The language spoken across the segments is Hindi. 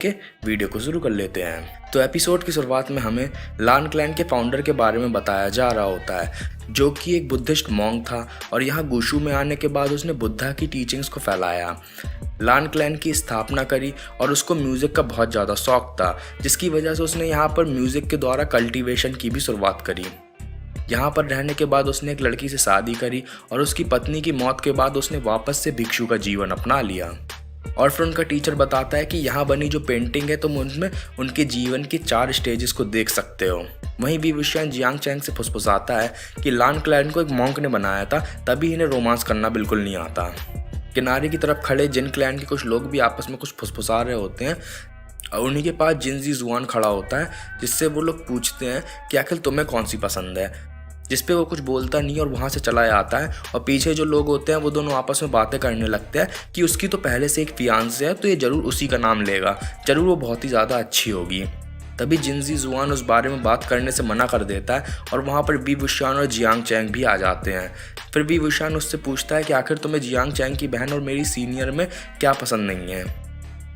के वीडियो को शुरू कर लेते हैं। तो एपिसोड की शुरुआत में हमें लान क्लैन के फाउंडर के बारे में बताया जा रहा होता है, जो कि एक बुद्धिस्ट मॉन्क था और यहाँ गुशु में आने के बाद उसने बुद्धा की टीचिंग्स को फैलाया, लान क्लैन की स्थापना करी और उसको म्यूज़िक का बहुत ज़्यादा शौक था, जिसकी वजह से उसने यहाँ पर म्यूज़िक के द्वारा कल्टीवेशन की भी शुरुआत करी। यहाँ पर रहने के बाद उसने एक लड़की से शादी करी और उसकी पत्नी की मौत के बाद उसने वापस से भिक्षु का जीवन अपना लिया। और फिर उनका टीचर बताता है कि यहाँ बनी जो पेंटिंग है तुम उनमें उनके जीवन के 4 स्टेजेस को देख सकते हो। वहीं विवुशियान जियांग चैंग से फुसफुसाता है कि लान क्लैन को एक मॉन्क ने बनाया था, तभी इन्हें रोमांस करना बिल्कुल नहीं आता। किनारे की तरफ खड़े जिन क्लैन के कुछ लोग भी आपस में कुछ फुसफुसा रहे होते हैं और उन्हीं के पास जिनजी जुआन खड़ा होता है, जिससे वो लोग पूछते हैं कि आखिर तुम्हें कौन सी पसंद है, जिस पे वो कुछ बोलता नहीं और वहाँ से चला जाता है। और पीछे जो लोग होते हैं वो दोनों आपस में बातें करने लगते हैं कि उसकी तो पहले से एक फियांसे है, तो ये ज़रूर उसी का नाम लेगा, ज़रूर वो बहुत ही ज़्यादा अच्छी होगी। तभी जिनजी जुआन उस बारे में बात करने से मना कर देता है और वहाँ पर विवुशियान और जियांग चैंग भी आ जाते हैं। फिर विवुशियान उससे पूछता है कि आखिर तुम्हें जियांग चैंग की बहन और मेरी सीनियर में क्या पसंद नहीं है,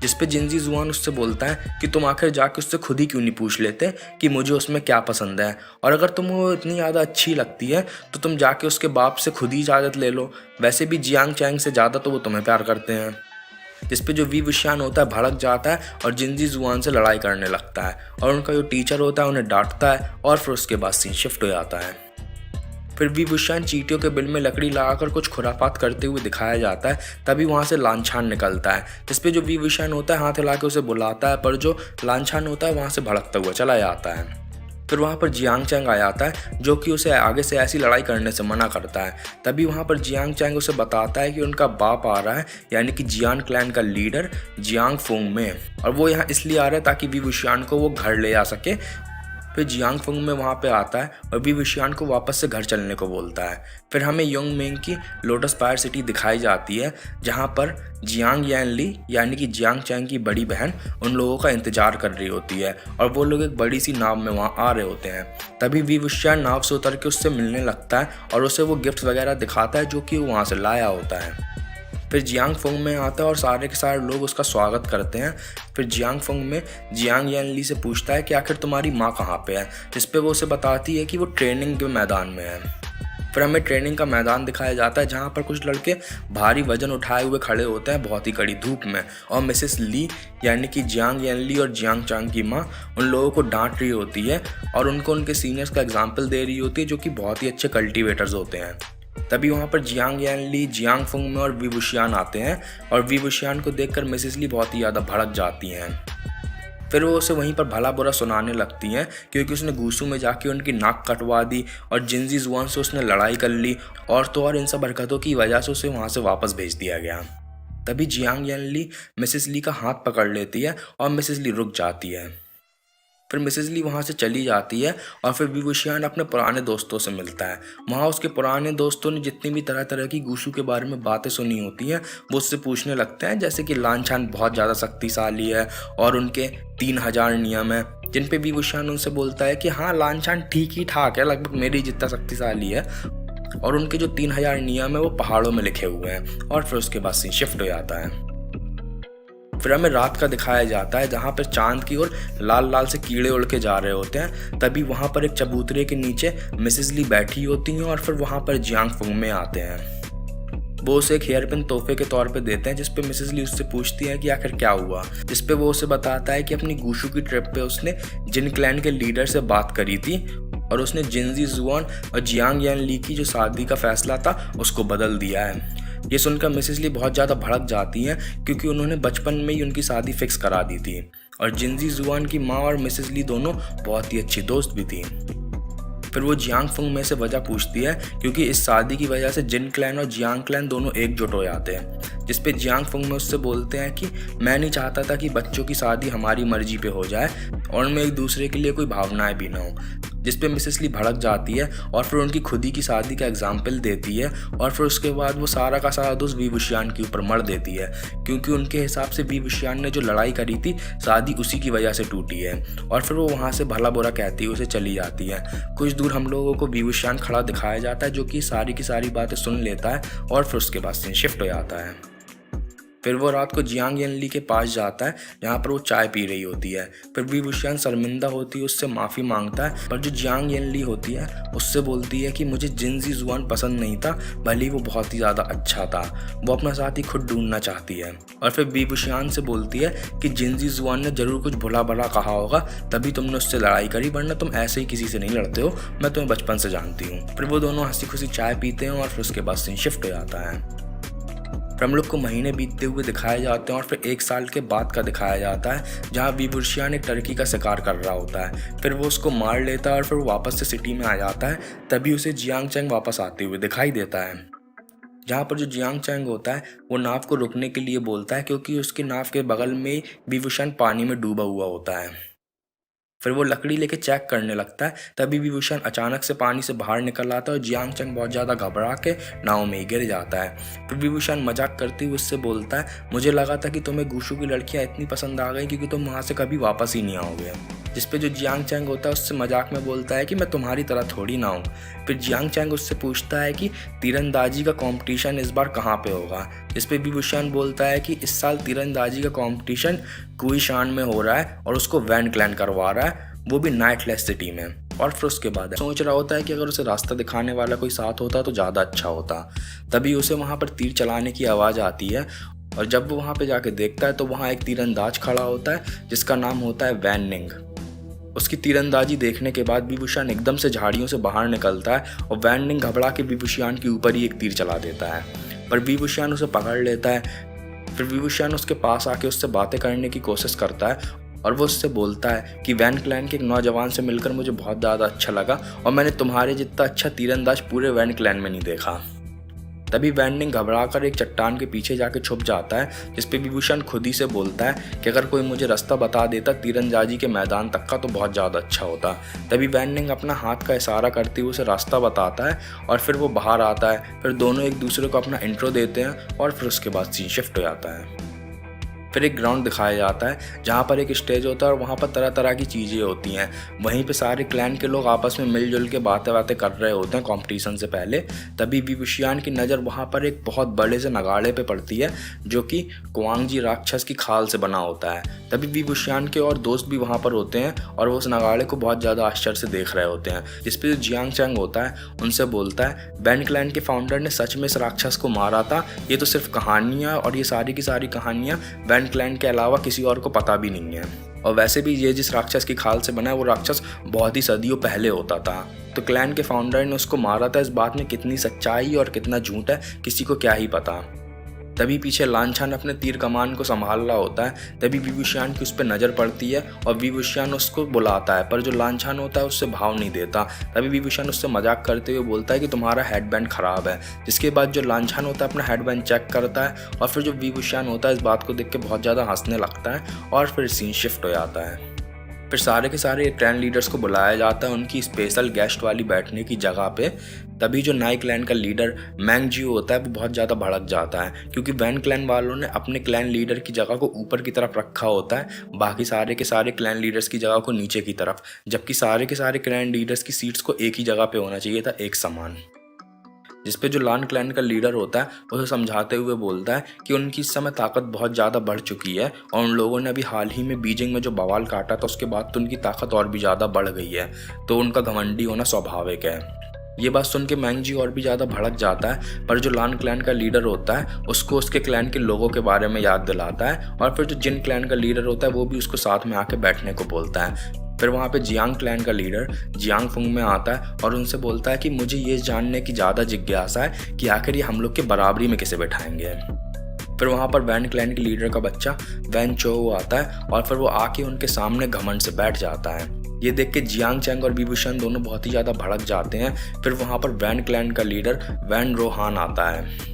जिस पे जिनजी जुआन उससे बोलता है कि तुम आखिर जाके उससे खुद ही क्यों नहीं पूछ लेते कि मुझे उसमें क्या पसंद है, और अगर तुम्हें वो इतनी ज़्यादा अच्छी लगती है तो तुम जाके उसके बाप से खुद ही इजाज़त ले लो, वैसे भी जियांग चैंग से ज़्यादा तो वो तुम्हें प्यार करते हैं। जिस पे जो विवुशियान होता है भड़क जाता है और जिनजी जुआन से लड़ाई करने लगता है और उनका जो टीचर होता है उन्हें डांटता है और फिर उसके बाद सीन शिफ्ट हो जाता है। फिर विवुशियान चींटियों के बिल में लकड़ी लगाकर कुछ खुरापात करते हुए दिखाया जाता है। तभी वहाँ से लानछान निकलता है, जिस पे जो विवुशियान होता है हाथ हिला के उसे बुलाता है, पर जो लानछान होता है वहाँ से भड़कता हुआ चला जाता है। फिर वहाँ पर जियांग चैंग आ जाता है, जो कि उसे आगे से ऐसी लड़ाई करने से मना करता है। तभी वहाँ पर जियांग चैंग उसे बताता है कि उनका बाप आ रहा है, यानी कि जियान क्लैन का लीडर जियांग फुंग में, और वो यहाँ इसलिए आ रहा है ताकि विवुशियान को वो घर ले आ सके। फिर जियांग फुंग में वहाँ पे आता है और विवुशियान को वापस से घर चलने को बोलता है। फिर हमें योंगमेंग की लोटस फायर सिटी दिखाई जाती है, जहाँ पर जियांग यानली यानी कि जियांग चैंग की बड़ी बहन उन लोगों का इंतजार कर रही होती है और वो लोग एक बड़ी सी नाव में वहाँ आ रहे होते हैं। तभी विवुशियान नाव से उतर के उससे मिलने लगता है और उसे वो गिफ्ट वगैरह दिखाता है जो कि वो वहाँ से लाया होता है। फिर जियांग फुंग में आता है और सारे के सारे लोग उसका स्वागत करते हैं। फिर जियांग फुंग में जियांग यानली से पूछता है कि आखिर तुम्हारी माँ कहाँ पे है, जिस पे वो उसे बताती है कि वो ट्रेनिंग के मैदान में है। फिर हमें ट्रेनिंग का मैदान दिखाया जाता है, जहाँ पर कुछ लड़के भारी वजन उठाए हुए खड़े होते हैं बहुत ही कड़ी धूप में, और मिसेस ली यानी कि जियांग यानली और जियांग चांग की माँ उन लोगों को डांट रही होती है और उनको उनके सीनियर्स का एग्जाम्पल दे रही होती है, जो कि बहुत ही अच्छे कल्टिवेटर्स होते हैं। तभी वहाँ पर जियांग यानली, जियांग फुंग में और विवुशियान आते हैं और विवुशियान को देखकर मिसेस ली बहुत ही ज़्यादा भड़क जाती हैं। फिर वो उसे वहीं पर भला बुरा सुनाने लगती हैं, क्योंकि उसने गुसु में जाके उनकी नाक कटवा दी और जिनजी जुआन से उसने लड़ाई कर ली, और तो और इन सब हरकतों की वजह से उसे वहाँ से वापस भेज दिया गया। तभी जियांग यानली मिसेस ली का हाथ पकड़ लेती है और मिसेस ली रुक जाती है। फिर मिसेस ली वहाँ से चली जाती है और फिर विवुशियान अपने पुराने दोस्तों से मिलता है। वहाँ उसके पुराने दोस्तों ने जितनी भी तरह तरह की गुसु के बारे में बातें सुनी होती हैं वो उससे पूछने लगते हैं, जैसे कि लानछान बहुत ज़्यादा शक्तिशाली है और उनके 3000 नियम हैं, जिन पे विवुशियान उनसे बोलता है कि हाँ लानछान ठीक ही ठाक है, लगभग मेरी जितना शक्तिशाली है, और उनके जो 3000 नियम है वो पहाड़ों में लिखे हुए हैं। और फिर उसके बाद सीन शिफ्ट हो जाता है। फिर हमें रात का दिखाया जाता है, जहाँ पर चांद की ओर लाल लाल से कीड़े उड़ के जा रहे होते हैं। तभी वहाँ पर एक चबूतरे के नीचे मिसेस ली बैठी होती हैं और फिर वहाँ पर जियांग फुंग में आते हैं। वो उसे एक हेयर पिन तोहफे के तौर पे देते हैं, जिसपे मिसेस ली उससे पूछती है कि आखिर क्या हुआ, जिसपे वो उसे बताता है कि अपनी गुशु की ट्रिप पे उसने जिन क्लैन के लीडर से बात करी थी और उसने जिनजी जुआन और जियांग यानली की जो शादी का फैसला था उसको बदल दिया है। ये सुनकर मिसेस ली बहुत ज़्यादा भड़क जाती हैं, क्योंकि उन्होंने बचपन में ही उनकी शादी फिक्स करा दी थी और जिनजी जुआन की माँ और मिसेस ली दोनों बहुत ही अच्छी दोस्त भी थी। फिर वो जियांग फुंग में से वजह पूछती है, क्योंकि इस शादी की वजह से जिन क्लैन और जियांग क्लैन दोनों एकजुट हो जाते हैं, जिस पे जियांग फुंग में उससे बोलते हैं कि मैं नहीं चाहता था कि बच्चों की शादी हमारी मर्जी पे हो जाए और उनमें एक दूसरे के लिए कोई भावनाएं भी ना हो, जिस पे मिसेस ली भड़क जाती है और फिर उनकी खुद ही की शादी का एग्जाम्पल देती है और फिर उसके बाद वो सारा का सारा दोष विवुशियान के ऊपर मर देती है, क्योंकि उनके हिसाब से विवुशियान ने जो लड़ाई करी थी शादी उसी की वजह से टूटी है। और फिर वो वहाँ से भला बुरा कहती है उसे चली जाती है। कुछ दूर हम लोगों को विवुशियान खड़ा दिखाया जाता है, जो कि सारी की सारी बातें सुन लेता है और फिर उसके बाद सीन शिफ्ट हो जाता है। फिर वो रात को जियांग येनली के पास जाता है जहाँ पर वो चाय पी रही होती है। फिर वी बुशियान शर्मिंदा होती है, उससे माफ़ी मांगता है, पर जो जियांग येनली होती है उससे बोलती है कि मुझे जिनजी जुआन पसंद नहीं था, भले ही वो बहुत ही ज़्यादा अच्छा था, वो अपना साथी खुद ढूंढना चाहती है। और फिर वी बुशियान से बोलती है कि जिनजी जुआन ने ज़रूर कुछ भुला भला कहा होगा, तभी तुमने उससे लड़ाई करी, वरना तुम ऐसे ही किसी से नहीं लड़ते हो, मैं तुम्हें बचपन से जानती हूँ। फिर वो दोनों हंसी खुशी चाय पीते हैं और फिर उसके बाद सीन शिफ्ट हो जाता है। फिर हम लोग को महीने बीतते हुए दिखाए जाते हैं और फिर 1 साल के बाद का दिखाया जाता है जहाँ वी बुशियान एक टर्की का शिकार कर रहा होता है। फिर वो उसको मार लेता है और फिर वो वापस से सिटी में आ जाता है। तभी उसे जियांग चैंग वापस आते हुए दिखाई देता है, जहाँ पर जो जियांग चैंग होता है वो नाव को रुकने के लिए बोलता है, क्योंकि उसके नाव के बगल में वी बुशियान पानी में डूबा हुआ होता है। फिर वो लकड़ी लेके चेक करने लगता है, तभी वी बुशियान अचानक से पानी से बाहर निकल आता है और जियांग चैंग बहुत ज़्यादा घबरा के नाव में ही गिर जाता है। फिर वी बुशियान मजाक करते हुए उससे बोलता है, मुझे लगा था कि तुम्हें गुशु की लड़कियाँ इतनी पसंद आ गई क्योंकि तुम वहाँ से कभी वापस ही नहीं आओगे। जिस पे जो जियांग चैंग होता है उससे मजाक में बोलता है कि मैं तुम्हारी तरह थोड़ी ना हूँ। फिर जियांग चैंग उससे पूछता है कि तीरंदाजी का कंपटीशन इस बार कहाँ पे होगा, जिस पे वी बुशियान बोलता है कि इस साल तीरंदाजी का कंपटीशन कुईशान में हो रहा है और उसको वैन क्लैन करवा रहा है, वो भी नाइटलेस सिटी में। और फिर उसके बाद सोच रहा होता है कि अगर उसे रास्ता दिखाने वाला कोई साथ होता तो ज़्यादा अच्छा होता। तभी उसे वहाँ पर तीर चलाने की आवाज़ आती है और जब वो वहाँ पे जाके देखता है तो वहाँ एक तीरंदाज खड़ा होता है जिसका नाम होता है वैन निंग। उसकी तीरंदाजी देखने के बाद वी बुशियान एकदम से झाड़ियों से बाहर निकलता है और वैन निंग घबरा के वी बुशियान के ऊपर ही एक तीर चला देता है, पर वी बुशियान उसे पकड़ लेता है। फिर वी बुशियान उसके पास आके उससे बातें करने की कोशिश करता है और वो उससे बोलता है कि वैन क्लैन के एक नौजवान से मिलकर मुझे बहुत ज़्यादा अच्छा लगा और मैंने तुम्हारे जितना अच्छा तीरंदाज पूरे वैन क्लैन में नहीं देखा। तभी वैन निंग घबरा कर एक चट्टान के पीछे जाके छुप जाता है, जिस पे वी बुशियान खुद ही से बोलता है कि अगर कोई मुझे रास्ता बता देता तीरंदाजी के मैदान तक का तो बहुत ज़्यादा अच्छा होता। तभी वैन निंग अपना हाथ का इशारा करते हुए उसे रास्ता बताता है और फिर वो बाहर आता है। फिर दोनों एक दूसरे को अपना इंट्रो देते हैं और फिर उसके बाद सीन शिफ्ट हो जाता है। फिर एक ग्राउंड दिखाया जाता है जहाँ पर एक स्टेज होता है और वहाँ पर तरह तरह की चीज़ें होती हैं। वहीं पे सारे क्लैन के लोग आपस में मिलजुल के बातें कर रहे होते हैं कंपटीशन से पहले। तभी वी बुशियान की नज़र वहाँ पर एक बहुत बड़े से नगाड़े पे पड़ती है जो कि क्वांगजी राक्षस की खाल से बना होता है। तभी वी बुशियान के और दोस्त भी वहाँ पर होते हैं और वो उस नगाड़े को बहुत ज़्यादा आश्चर्य से देख रहे होते हैं, जिस पे जो जियांग चैंग होता है उनसे बोलता है, वैन क्लैन के फाउंडर ने सच में इस राक्षस को मारा था, ये तो सिर्फ कहानियाँ और ये सारी की सारी कहानियाँ वैन क्लैन के अलावा किसी और को पता भी नहीं है। और वैसे भी ये जिस राक्षस की खाल से बना है वो राक्षस बहुत ही सदियों पहले होता था, तो क्लैन के फाउंडर ने उसको मारा था। इस बात में कितनी सच्चाई और कितना झूठ है किसी को क्या ही पता। तभी पीछे लांछन अपने तीर कमान को संभाल रहा होता है। तभी वी बुशियान की उस पर नज़र पड़ती है और वी बुशियान उसको बुलाता है, पर जो लांछन होता है उससे भाव नहीं देता। तभी वी बुशियान उससे मजाक करते हुए बोलता है कि तुम्हारा हेडबैंड ख़राब है। जिसके बाद जो लांछन होता है अपना हेडबैंड चेक करता है और फिर जो वी बुशियान होता है इस बात को देख के बहुत ज़्यादा हंसने लगता है और फिर सीन शिफ्ट हो जाता है। फिर सारे के सारे क्लैन लीडर्स को बुलाया जाता है उनकी स्पेशल गेस्ट वाली बैठने की जगह पे। तभी जो नाई क्लैन का लीडर मैंग जियो होता है वो बहुत ज़्यादा भड़क जाता है, क्योंकि वैन क्लैन वालों ने अपने क्लैन लीडर की जगह को ऊपर की तरफ रखा होता है, बाकी सारे के सारे क्लैन लीडर्स की जगह को नीचे की तरफ, जबकि सारे के सारे क्लैन लीडर्स की सीट्स को एक ही जगह पे होना चाहिए था, एक समान। जिस पे जो लान क्लैन का लीडर होता है उसे समझाते हुए बोलता है कि उनकी इस समय ताकत बहुत ज़्यादा बढ़ चुकी है और उन लोगों ने अभी हाल ही में बीजिंग में जो बवाल काटा था उसके बाद तो उनकी ताकत और भी ज़्यादा बढ़ गई है, तो उनका घमंडी होना स्वाभाविक है। ये बात सुन के मैंग जी और भी ज़्यादा भड़क जाता है, पर जो लान क्लैन का लीडर होता है उसको उसके क्लैन के लोगों के बारे में याद दिलाता है और फिर जो जिन क्लैन का लीडर होता है वो भी उसको साथ में आके बैठने को बोलता है। फिर वहाँ पे जियांग क्लैन का लीडर जियांग फुंग में आता है और उनसे बोलता है कि मुझे ये जानने की ज़्यादा जिज्ञासा है कि आखिर ये हम लोग के बराबरी में किसे बैठाएंगे। फिर वहाँ पर वैन क्लैन के लीडर का बच्चा वैन चो आता है और फिर वो आके उनके सामने घमंड से बैठ जाता है। ये देख के जियांग चैंग और वी बुशियान दोनों बहुत ही ज़्यादा भड़क जाते हैं। फिर वहाँ पर वैन क्लैन का लीडर वैन रोहान आता है।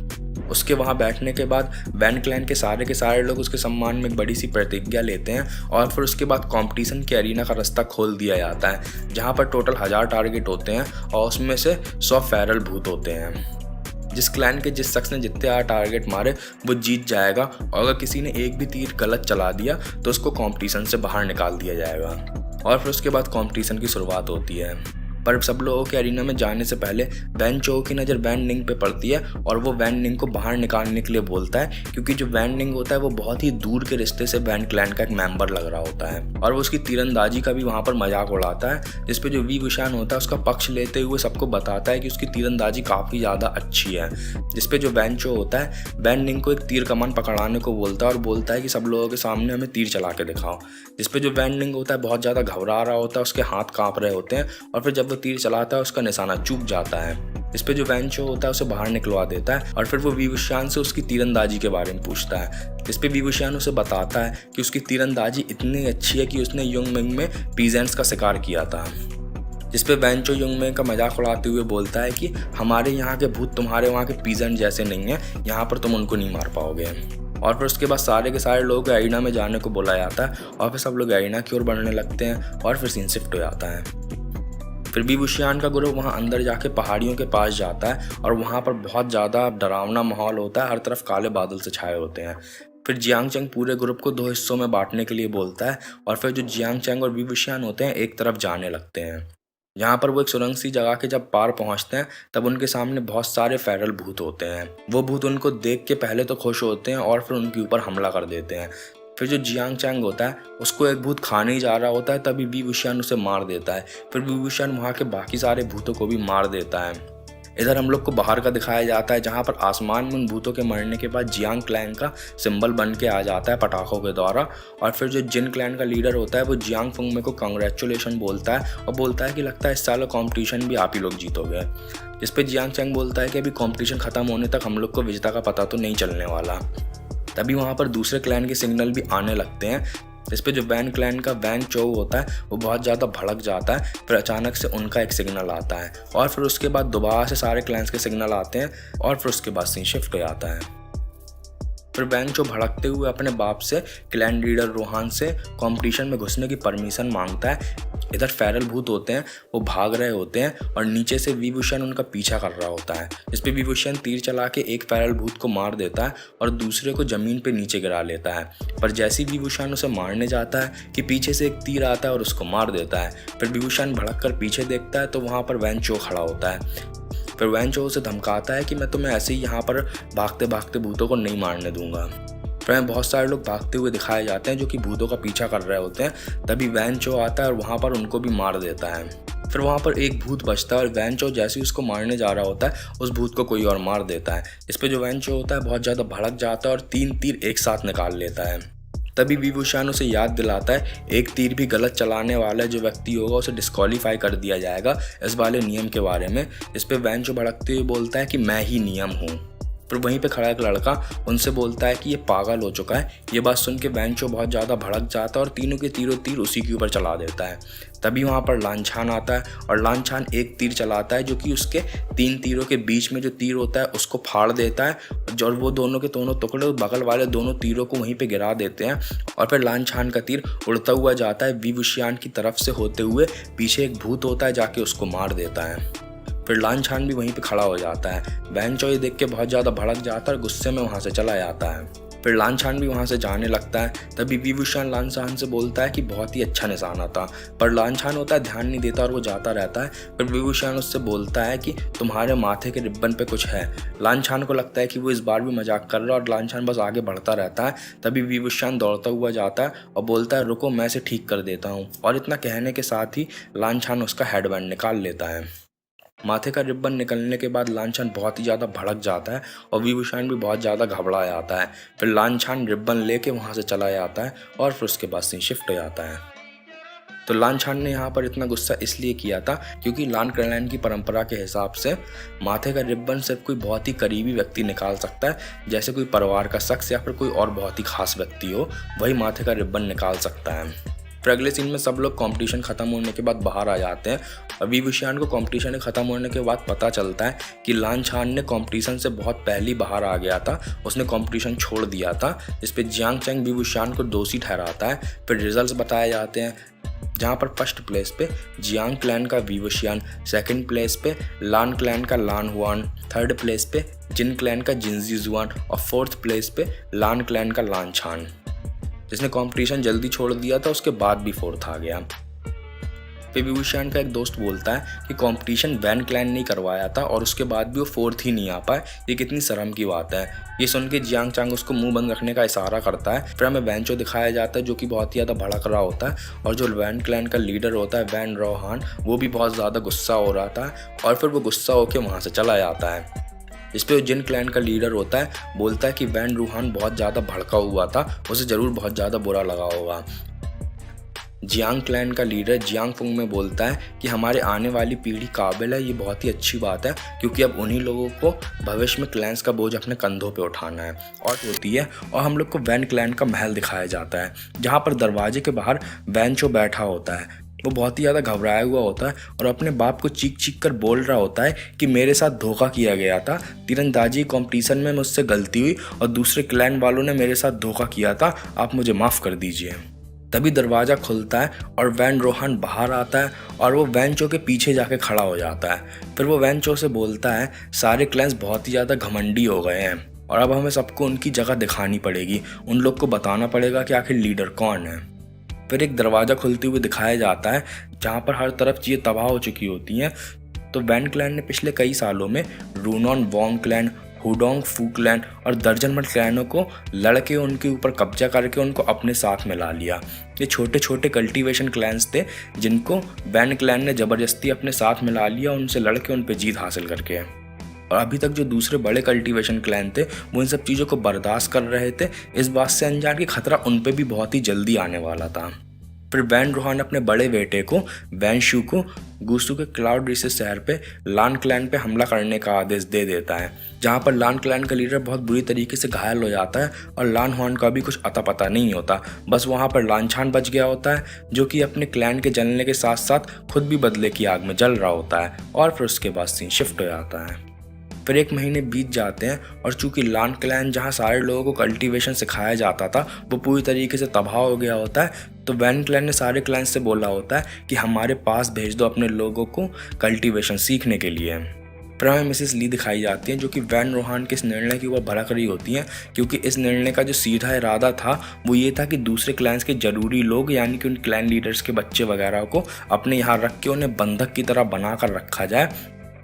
उसके वहाँ बैठने के बाद वैन क्लैन के सारे लोग उसके सम्मान में एक बड़ी सी प्रतिज्ञा लेते हैं और फिर उसके बाद कंपटीशन के एरिना का रास्ता खोल दिया जाता है, जहाँ पर टोटल 1000 टारगेट होते हैं और उसमें से 100 फेरल भूत होते हैं। जिस क्लैन के जिस शख्स ने जितने टारगेट मारे वो जीत जाएगा और अगर किसी ने एक भी तीर गलत चला दिया तो उसको कंपटीशन से बाहर निकाल दिया जाएगा। और फिर उसके बाद कंपटीशन की शुरुआत होती है, पर सब लोगों के एरिना में जाने से पहले वैन चो की नज़र वैन निंग पे पड़ती है और वो वैन निंग को बाहर निकालने के लिए बोलता है, क्योंकि जो वैन निंग होता है वो बहुत ही दूर के रिश्ते से वैन क्लैन का एक मेंबर लग रहा होता है और वो उसकी तीरंदाजी का भी वहाँ पर मजाक उड़ाता है, जिसपे जो वी वुशान होता है उसका पक्ष लेते हुए सबको बताता है कि उसकी तीरंदाजी काफ़ी ज़्यादा अच्छी है। जिसपे जो वैन चो होता है वैन निंग को एक तीर कमान पकड़ाने को बोलता है और बोलता है कि सब लोगों के सामने हमें तीर चला के दिखाओ। जिसपे जो वैन निंग होता है बहुत ज़्यादा घबरा रहा होता है, उसके हाथ काँप रहे होते हैं और फिर जब वो तीर चलाता है उसका निशाना चूक जाता है। इस पे जो वैन चो होता है उसे बाहर निकलवा देता है और फिर वो वी वुशान से उसकी तीरंदाजी के बारे में पूछता है। इस पे वी वुशान उसे बताता है कि उसकी तीरंदाजी इतनी अच्छी है कि उसने युंगमिंग में पीजेंट्स का शिकार किया था। जिस पे वैन चो युंगमिंग का मजाक उड़ाते हुए बोलता है कि हमारे यहाँ के भूत तुम्हारे वहाँ के पीजेंट जैसे नहीं हैं, यहाँ पर तुम उनको नहीं मार पाओगे। और फिर उसके बाद सारे के सारे लोगों को एरिना में जाने को बुलाया जाता है और फिर सब लोग एरिना की ओर बढ़ने लगते हैं और फिर सीन शिफ्ट हो जाता है। फिर वी वुशियान का ग्रुप वहाँ अंदर जाके पहाड़ियों के पास जाता है और वहाँ पर बहुत ज़्यादा डरावना माहौल होता है, हर तरफ काले बादल से छाए होते हैं। फिर जियांग चैंग पूरे ग्रुप को 2 हिस्सों में बांटने के लिए बोलता है और फिर जो जियांग चैंग और वी वुशियान होते हैं एक तरफ जाने लगते हैं। यहाँ पर वो एक सुरंग सी जगह के जब पार पहुँचते हैं तब उनके सामने बहुत सारे फेरल भूत होते हैं। वो भूत उनको देख के पहले तो खुश होते हैं और फिर उनके ऊपर हमला कर देते हैं। फिर जो जियांग चैंग होता है उसको एक भूत खाने ही जा रहा होता है, तभी वी वुशियान उसे मार देता है। फिर वी वुशियान वहाँ के बाकी सारे भूतों को भी मार देता है। इधर हम लोग को बाहर का दिखाया जाता है जहाँ पर आसमान में उन भूतों के मरने के बाद जियांग क्लैन का सिंबल बन के आ जाता है पटाखों के द्वारा। और फिर जो जिन क्लैन का लीडर होता है वो जियांग फुंगमे को कांग्रेचुलेशन बोलता है और बोलता है कि लगता है इस साल कॉम्पिटिशन भी आप ही लोग जीतोगे। इस पर जियांग चैंग बोलता है कि अभी कॉम्पिटिशन खत्म होने तक हम लोग को विजेता का पता तो नहीं चलने वाला। तभी वहाँ पर दूसरे क्लैन के सिग्नल भी आने लगते हैं। इस पे जो वैन क्लैन का वैन चो होता है वो बहुत ज़्यादा भड़क जाता है। फिर अचानक से उनका एक सिग्नल आता है और फिर उसके बाद दोबारा से सारे क्लैंस के सिग्नल आते हैं और फिर उसके बाद सीन शिफ्ट हो जाता है। फिर वैन चो भड़कते हुए अपने बाप से क्लैन लीडर रोहान से कंपटीशन में घुसने की परमिशन मांगता है। इधर फेरल भूत होते हैं वो भाग रहे होते हैं और नीचे से वी वुशियान उनका पीछा कर रहा होता है। इस पे वी वुशियान तीर चला के एक फेरल भूत को मार देता है और दूसरे को जमीन पे नीचे गिरा लेता है। पर जैसे ही वी वुशियान उसे मारने जाता है कि पीछे से एक तीर आता है और उसको मार देता है। फिर वी वुशियान भड़क कर पीछे देखता है तो वहाँ पर वैन चो खड़ा होता है। फिर वैन चो उसे धमकाता है कि मैं तुम्हें ऐसे ही यहाँ पर भागते भागते भूतों को नहीं मारने दूंगा। फिर बहुत सारे लोग भागते हुए दिखाए जाते हैं जो कि भूतों का पीछा कर रहे होते हैं। तभी वैन चो आता है और वहाँ पर उनको भी मार देता है। फिर वहाँ पर एक भूत बचता है और वैन चो जैसे ही उसको मारने जा रहा होता है उस भूत को कोई और मार देता है। इस पे जो वैन चो होता है बहुत ज़्यादा भड़क जाता है और 3 तीर एक साथ निकाल लेता है। तभी वी वुशियान उसे याद दिलाता है एक तीर भी गलत चलाने वाला जो व्यक्ति होगा उसे डिस्क्वालीफाई कर दिया जाएगा इस वाले नियम के बारे में। इस पे वैन चो भड़कते हुए बोलता है कि मैं ही नियम हूँ। फिर वहीं पे खड़ा एक लड़का उनसे बोलता है कि ये पागल हो चुका है। ये बात सुन के वैन चो बहुत ज़्यादा भड़क जाता है और तीनों के तीरों तीर उसी के ऊपर चला देता है। तभी वहाँ पर लानछान आता है और लानछान एक तीर चलाता है जो कि उसके 3 तीरों के बीच में जो तीर होता है उसको फाड़ देता है और वो दोनों के दोनों टुकड़े बगल वाले दोनों तीरों को वहीं पे गिरा देते हैं। और फिर लानछान का तीर उड़ता हुआ जाता है वी वुशियान की तरफ से होते हुए, पीछे एक भूत होता है जाके उसको मार देता है। फिर लानछान भी वहीं पे खड़ा हो जाता है। वैन चो ये देख के बहुत ज़्यादा भड़क जाता है और गुस्से में वहाँ से चला जाता है। फिर लानछान भी वहाँ से जाने लगता है। तभी वी वुशियान लानछान से बोलता है कि बहुत ही अच्छा निशाना था, पर लानछान होता है ध्यान नहीं देता और वो जाता रहता है। फिर वी वुशियान उससे बोलता है कि तुम्हारे माथे के रिब्बन पे कुछ है। लानछान को लगता है कि वो इस बार भी मजाक कर रहा है और लानछान बस आगे बढ़ता रहता है। तभी वी वुशियान दौड़ता हुआ जाता है और बोलता है रुको मैं इसे ठीक कर देता हूँ, और इतना कहने के साथ ही लानछान उसका हेडबैंड निकाल लेता है। माथे का रिब्बन निकलने के बाद लानछान बहुत ही ज़्यादा भड़क जाता है और वी वुशियान भी बहुत ज़्यादा घबरा जाता है। फिर लानछान रिब्बन लेके वहाँ से चला जाता है और फिर उसके बाद सीन शिफ्ट हो जाता है। तो लानछान ने यहाँ पर इतना गुस्सा इसलिए किया था क्योंकि लान क्लैन की परंपरा के हिसाब से माथे का रिब्बन सिर्फ कोई बहुत ही करीबी व्यक्ति निकाल सकता है, जैसे कोई परिवार का शख्स या फिर कोई और बहुत ही खास व्यक्ति हो, वही माथे का रिब्बन निकाल सकता है। फिर अगले सीन में सब लोग कंपटीशन खत्म होने के बाद बाहर आ जाते हैं और वी वुशियान को कंपटीशन खत्म होने के बाद पता चलता है कि लानछान ने कंपटीशन से बहुत पहले बाहर आ गया था, उसने कंपटीशन छोड़ दिया था। इस पे जियांग चैंग वी वुशियान को दोषी ठहराता है। फिर रिजल्ट्स बताए जाते हैं जहाँ पर फर्स्ट प्लेस पे जियांग क्लैन का वी वुशियान, सेकंड प्लेस पे लान क्लैन का लान हुआन, थर्ड प्लेस पे जिन क्लैन का जिनजी जुआन और फोर्थ प्लेस पे लान क्लैन का लानछान। जिसने कंपटीशन जल्दी छोड़ दिया था उसके बाद भी फोर्थ आ गया। फिर विभूषण का एक दोस्त बोलता है कि कंपटीशन वैन क्लैन ने करवाया था और उसके बाद भी वो 4th ही नहीं आ पाए, ये कितनी शर्म की बात है। ये सुन के जियांग चांग उसको मुंह बंद रखने का इशारा करता है। फिर हमें वैन चो दिखाया जाता है जो कि बहुत ही ज़्यादा भड़क रहा होता है और जो वैन क्लैन का लीडर होता है वैन रोहान, वो भी बहुत ज़्यादा गुस्सा हो रहा था और फिर वो गुस्सा होकर वहाँ से चला जाता है। इस पे जिन क्लैन का लीडर होता है बोलता है कि वैन रूहान बहुत ज़्यादा भड़का हुआ था, उसे ज़रूर बहुत ज़्यादा बुरा लगा होगा। जियांग क्लैन का लीडर जियांग फुंग में बोलता है कि हमारे आने वाली पीढ़ी काबिल है, ये बहुत ही अच्छी बात है क्योंकि अब उन्हीं लोगों को भविष्य में क्लैंस का बोझ अपने कंधों पे उठाना है। और होती है और हम लोग को वैन क्लैन का महल दिखाया जाता है जहाँ पर दरवाजे के बाहर वैन चो बैठा होता है। वो बहुत ही ज़्यादा घबराया हुआ होता है और अपने बाप को चीख चीख कर बोल रहा होता है कि मेरे साथ धोखा किया गया था, तीरंदाजी कंपटीशन में मुझसे गलती हुई और दूसरे क्लैन वालों ने मेरे साथ धोखा किया था, आप मुझे माफ़ कर दीजिए। तभी दरवाज़ा खुलता है और वैन रोहान बाहर आता है और वो वैन चो के पीछे जाके खड़ा हो जाता है। फिर वो वैन चो से बोलता है सारे क्लैंस बहुत ही ज़्यादा घमंडी हो गए हैं और अब हमें सबको उनकी जगह दिखानी पड़ेगी, उन लोग को बताना पड़ेगा कि आखिर लीडर कौन है। फिर एक दरवाज़ा खुलते हुए दिखाया जाता है जहाँ पर हर तरफ चीज़ें तबाह हो चुकी होती हैं। तो वैन क्लैन ने पिछले कई सालों में रूनॉन वोंग क्लैन, हुडोंग फू क्लैन और दर्जन भर क्लैनों को लड़के उनके ऊपर कब्जा करके उनको अपने साथ में ला लिया। ये छोटे छोटे कल्टीवेशन क्लैंस थे जिनको वैन क्लैन ने ज़बरदस्ती अपने साथ में ला लिया, उनसे लड़के उन पर जीत हासिल करके। और अभी तक जो दूसरे बड़े कल्टीवेशन क्लैन थे वो इन सब चीज़ों को बर्दाश्त कर रहे थे, इस बात से अनजान कि खतरा उन पे भी बहुत ही जल्दी आने वाला था। फिर वैन रोहान अपने बड़े बेटे को वैन शू को गुसू के क्लाउड रिसेस शहर पे लान क्लैन पे हमला करने का आदेश दे देता है, जहाँ पर लान क्लैन का लीडर बहुत बुरी तरीके से घायल हो जाता है और लान हुआन का भी कुछ अता पता नहीं होता। बस वहाँ पर लानछान बच गया होता है जो कि अपने क्लैन के जलने के साथ साथ खुद भी बदले की आग में जल रहा होता है। और फिर उसके बाद सीन शिफ्ट हो जाता है। फिर 1 महीने बीत जाते हैं और चूंकि लान क्लैन जहाँ सारे लोगों को कल्टीवेशन सिखाया जाता था वो पूरी तरीके से तबाह हो गया होता है, तो वैन क्लैन ने सारे क्लैन से बोला होता है कि हमारे पास भेज दो अपने लोगों को कल्टीवेशन सीखने के लिए। फिर हमें मिसेस ली दिखाई जाती हैं जो कि वैन रोहान के इस निर्णय के ऊपर भड़क रही होती हैं क्योंकि इस निर्णय का जो सीधा इरादा था वो ये था कि दूसरे क्लैंस के जरूरी लोग यानी कि उन क्लैन लीडर्स के बच्चे वगैरह को अपने यहाँ रख के उन्हें बंधक की तरह बना कर रखा जाए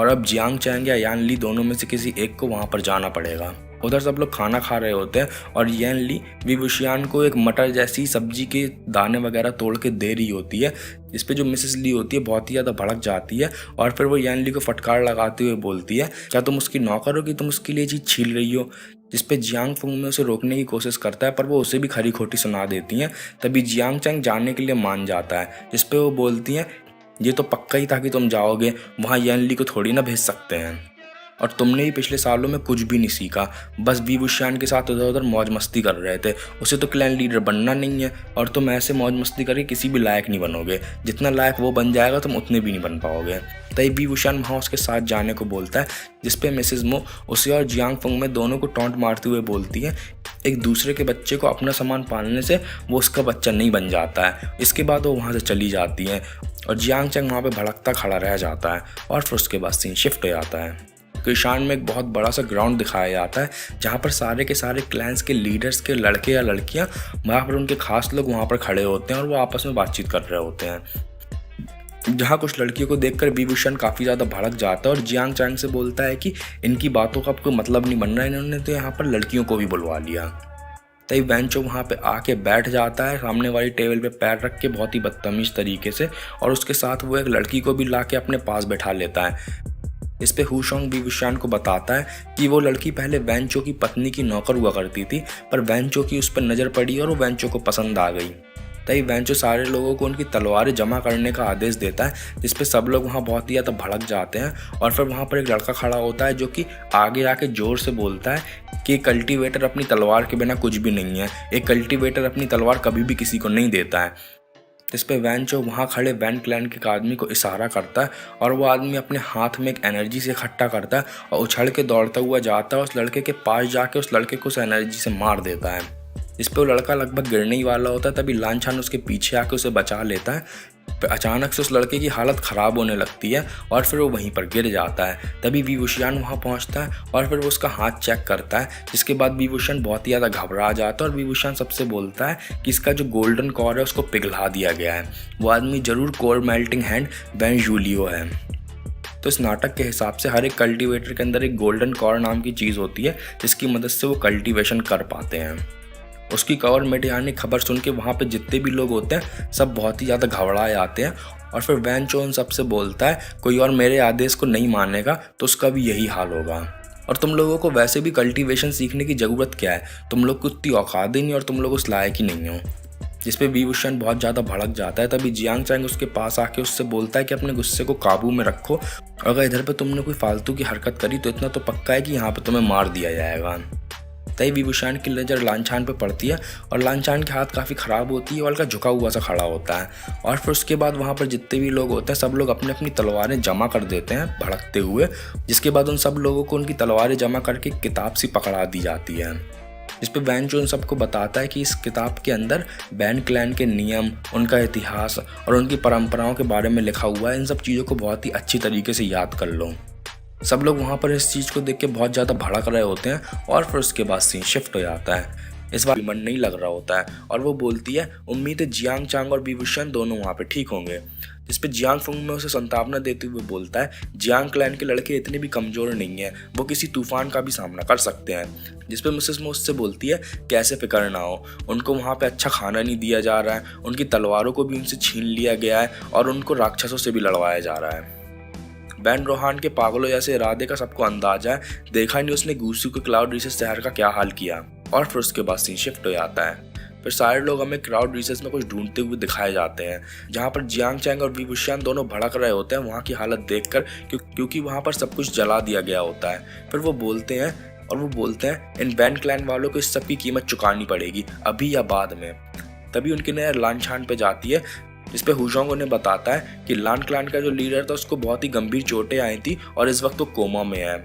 और अब जियांग चैंग या यान ली दोनों में से किसी एक को वहाँ पर जाना पड़ेगा। उधर सब लोग खाना खा रहे होते हैं और यान ली विवुशियान को एक मटर जैसी सब्जी के दाने वगैरह तोड़ के दे रही होती है, इस पे जो मिसेस ली होती है बहुत ही ज़्यादा भड़क जाती है और फिर वो यान ली को फटकार लगाते हुए बोलती है क्या तुम उसकी नौकर हो कि तुम उसके लिए चीज़ छील रही हो। जिस पे जियांग फुंग में उसे रोकने की कोशिश करता है पर वो उसे भी खरी खोटी सुना देती हैं। तभी जियांग चैंग जाने के लिए मान जाता है, जिस पे वो बोलती हैं ये तो पक्का ही था कि तुम जाओगे, वहाँ यान ली को थोड़ी ना भेज सकते हैं और तुमने ही पिछले सालों में कुछ भी नहीं सीखा, बस विवुशियान के साथ उधर उधर मौज मस्ती कर रहे थे। उसे तो क्लैन लीडर बनना नहीं है और तुम ऐसे मौज मस्ती करके किसी भी लायक नहीं बनोगे, जितना लायक वो बन जाएगा तुम उतने भी नहीं बन पाओगे। तभी विवुशियान वहाँ उसके साथ जाने को बोलता है, जिसपे मिसेस मो उसे और जियांग फुंग में दोनों को टॉन्ट मारते हुए बोलती है एक दूसरे के बच्चे को अपना सामान पालने से वो उसका बच्चा नहीं बन जाता है। इसके बाद वो वहाँ से चली जाती हैं और जियांग चैंग वहाँ पे भड़कता खड़ा रह जाता है और फिर उसके बाद सीन शिफ्ट हो जाता है। किशान में एक बहुत बड़ा सा ग्राउंड दिखाया जाता है जहाँ पर सारे के सारे क्लैंस के लीडर्स के लड़के या लड़कियाँ वहाँ पर उनके खास लोग वहाँ पर खड़े होते हैं और वो आपस में बातचीत कर रहे होते हैं। जहाँ कुछ लड़कियों को देखकर विभूषण काफ़ी ज़्यादा भड़क जाता है और जियांग चैंग से बोलता है कि इनकी बातों का कोई मतलब नहीं बन रहा है, इन्होंने तो यहाँ पर लड़कियों को भी बुलवा लिया। तभी वैन चो वहाँ पे आके बैठ जाता है सामने वाली टेबल पे पैर रख के बहुत ही बदतमीज तरीके से और उसके साथ वो एक लड़की को भी ला के अपने पास बैठा लेता है। इस पे हुशोंग विवुशियान को बताता है कि वो लड़की पहले वैन चो की पत्नी की नौकर हुआ करती थी पर वैन चो की उस पर नज़र पड़ी और वो वैन चो को पसंद आ गई। तभी वैन चो सारे लोगों को उनकी तलवारें जमा करने का आदेश देता है, जिस पे सब लोग वहाँ बहुत ही ज़्यादा भड़क जाते हैं और फिर वहाँ पर एक लड़का खड़ा होता है जो कि आगे आके ज़ोर से बोलता है कि कल्टीवेटर अपनी तलवार के बिना कुछ भी नहीं है, एक कल्टीवेटर अपनी तलवार कभी भी किसी को नहीं देता है। जिस पे वैन चो वहाँ खड़े वैन क्लैन के एक आदमी को इशारा करता है और वो आदमी अपने हाथ में एक एनर्जी से इकट्ठा करता है और उछल के दौड़ता हुआ जाता है उस लड़के के पास जाके उस लड़के को उस एनर्जी से मार देता है। इस पे वो लड़का लगभग गिरने ही वाला होता है, तभी लानछान उसके पीछे आके उसे बचा लेता है फिर अचानक से उस लड़के की हालत ख़राब होने लगती है और फिर वो वहीं पर गिर जाता है। तभी विभूषण वहाँ पहुँचता है और फिर वो उसका हाथ चेक करता है, जिसके बाद विभूषण बहुत ही ज़्यादा घबरा जाता है और विभूषण सबसे बोलता है कि इसका जो गोल्डन कोर है उसको पिघला दिया गया है। वो आदमी ज़रूर कोर मेल्टिंग हैंड बेंजोलियो है। तो इस नाटक के हिसाब से हर एक कल्टीवेटर के अंदर एक गोल्डन कोर नाम की चीज़ होती है, जिसकी मदद से वो कल्टीवेशन कर पाते हैं। उसकी कोर मिट जाने की खबर सुन के वहाँ पे जितने भी लोग होते हैं सब बहुत ही ज़्यादा घबरा जाते हैं और फिर वैन चो उन सबसे बोलता है कोई और मेरे आदेश को नहीं मानेगा तो उसका भी यही हाल होगा। और तुम लोगों को वैसे भी कल्टीवेशन सीखने की ज़रूरत क्या है, तुम लोग को इतनी औकात ही नहीं और तुम लोग उस लायक ही नहीं हो। जिस पे विभूषण बहुत ज़्यादा भड़क जाता है। तभी जियांग चैंग उसके पास आके उससे बोलता है कि अपने गुस्से को काबू में रखो, अगर इधर पे तुमने कोई फालतू की हरकत करी तो इतना तो पक्का है कि यहाँ पे तुम्हें मार दिया जाएगा। तभी विभूषण की नज़र लानछान पे पड़ती है और लानछान के हाथ काफ़ी ख़राब होती है और हल्का झुका हुआ सा खड़ा होता है। और फिर उसके बाद वहाँ पर जितने भी लोग होते हैं सब लोग अपनी अपनी तलवारें जमा कर देते हैं भड़कते हुए, जिसके बाद उन सब लोगों को उनकी तलवारें जमा करके किताब सी पकड़ा दी जाती है, जिस पे वैन चो उन सबको बताता है कि इस किताब के अंदर बैन क्लैन के नियम, उनका इतिहास और उनकी परंपराओं के बारे में लिखा हुआ है। इन सब चीज़ों को बहुत ही अच्छी तरीके से याद कर लो। सब लोग वहाँ पर इस चीज़ को देख के बहुत ज़्यादा भड़क रहे होते हैं और फिर उसके बाद सीन शिफ्ट हो जाता है। इस बार मन नहीं लग रहा होता है और वो बोलती है उम्मीद है जियांग चांग और विभूषण दोनों वहाँ पे ठीक होंगे। जिस पे जियांग फुंग में उसे संतावना देते हुए बोलता है जियांग क्लैन के लड़के इतने भी कमज़ोर नहीं हैं, वो किसी तूफान का भी सामना कर सकते हैं। जिस पे मिसेस मो उससे बोलती है कैसे फिक्र ना हो, उनको वहाँ पे अच्छा खाना नहीं दिया जा रहा है, उनकी तलवारों को भी उनसे छीन लिया गया है और उनको राक्षसों से भी लड़वाया जा रहा है। बैन रोहान के पागलों जैसे इरादे का सबको अंदाजा है, देखा नहीं उसने गूसू के क्लाउड रिसेस शहर का क्या हाल किया। और फिर उसके बाद सीन शिफ्ट हो जाता है। फिर सारे लोग हमें क्लाउड रिसेस में कुछ ढूंढते हुए दिखाए जाते हैं, जहाँ पर जियांग चैंग और विभूषण दोनों भड़क रहे होते हैं वहाँ की हालत देखकर, क्योंकि वहाँ पर सब कुछ जला दिया गया होता है। फिर वो बोलते हैं इन बैन क्लैन वालों को इस सब की कीमत चुकानी पड़ेगी, अभी या बाद में। तभी उनकी नज़र लानछान पे जाती है, जिस पे हुजोंग उन्हें बताता है कि लान क्लैन का जो लीडर था उसको बहुत ही गंभीर चोटें आई थी और इस वक्त वो कोमा में है।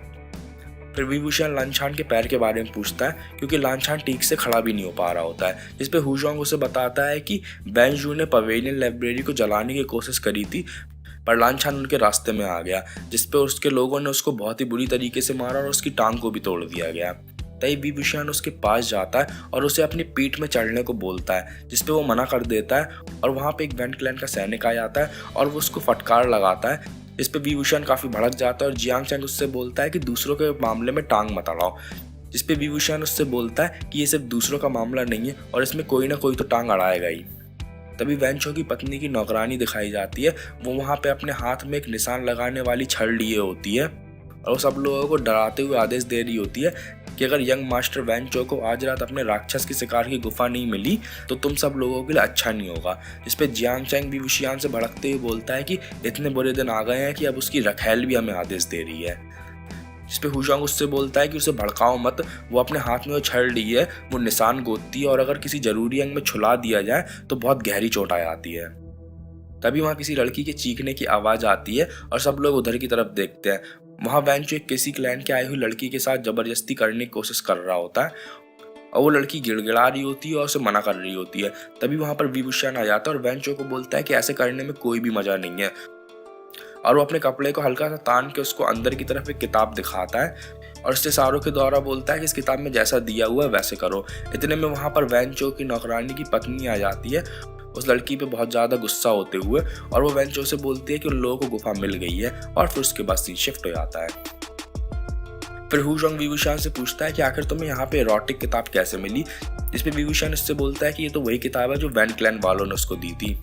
फिर विभूषण लानछान के पैर के बारे में पूछता है, क्योंकि लानछान ठीक से खड़ा भी नहीं हो पा रहा होता है। जिस पे हुजोंग उसे बताता है कि बैंजू ने पवेलियन लाइब्रेरी को जलाने की कोशिश करी थी, पर लानछान उनके रास्ते में आ गया, जिस पे उसके लोगों ने उसको बहुत ही बुरी तरीके से मारा और उसकी टांग को भी तोड़ दिया गया। तभी विभूषण उसके पास जाता है और उसे अपनी पीठ में चढ़ने को बोलता है, जिस पे वो मना कर देता है। और वहाँ पे एक बैन क्लैन का सैनिक आ जाता है और वो उसको फटकार लगाता है। इस पे विभूषण काफ़ी भड़क जाता है और जियांग चैंग उससे बोलता है कि दूसरों के मामले में टांग मत अड़ाओ। जिस पे विभूषण उससे बोलता है कि ये सिर्फ दूसरों का मामला नहीं है और इसमें कोई ना कोई तो टांग अड़ाएगा ही। तभी वैन चो की पत्नी की नौकरानी दिखाई जाती है, वो वहाँ पे अपने हाथ में एक निशान लगाने वाली छड़ लिए होती है और वो सब लोगों को डराते हुए आदेश दे रही होती है कि अगर यंग मास्टर वैन चो को आज रात अपने राक्षस की शिकार की गुफा नहीं मिली तो तुम सब लोगों के लिए अच्छा नहीं होगा। जिस पे जियांग चैंग भी विभूषण से भड़कते हुए बोलता है कि इतने बुरे दिन आ गए हैं कि अब उसकी रखैल भी हमें आदेश दे रही है। जिस पे हुजोंग उससे बोलता है कि उसे भड़काओ मत, वो अपने हाथ में वो छड़ ली है, वो निशान गोदती है और अगर किसी जरूरी अंग में छुला दिया जाए तो बहुत गहरी चोट आ जाती है। तभी वहाँ किसी लड़की के चीखने की आवाज़ आती है और सब लोग उधर की तरफ देखते हैं। वहाँ वैन चो एक किसी क्लैन के आई हुई लड़की के साथ जबरदस्ती करने की कोशिश कर रहा होता है और वो लड़की गिड़गिड़ा रही होती है और उसे मना कर रही होती है। तभी वहाँ पर विभूषण आ जाता है और वैन चो को बोलता है कि ऐसे करने में कोई भी मजा नहीं है, और वो अपने कपड़े को हल्का सा तान के उसको अंदर की तरफ एक किताब दिखाता है और उससे सारों के द्वारा बोलता है कि इस किताब में जैसा दिया हुआ है वैसे करो। इतने में वहाँ पर वैन चो की नौकरानी की पत्नी आ जाती है उस लड़की पे बहुत ज़्यादा गुस्सा होते हुए, और वो वैन चो से बोलती है कि उन लोगों को गुफा मिल गई है। और फिर उसके बाद सीन शिफ्ट हो जाता है। फिर हुजोंग विभूषण से पूछता है कि आखिर तुम्हें यहाँ पे एरोटिक किताब कैसे मिली। जिस पे विभूषण उससे बोलता है कि ये तो वही किताब है जो वैन क्लैन वालों ने उसको दी थी।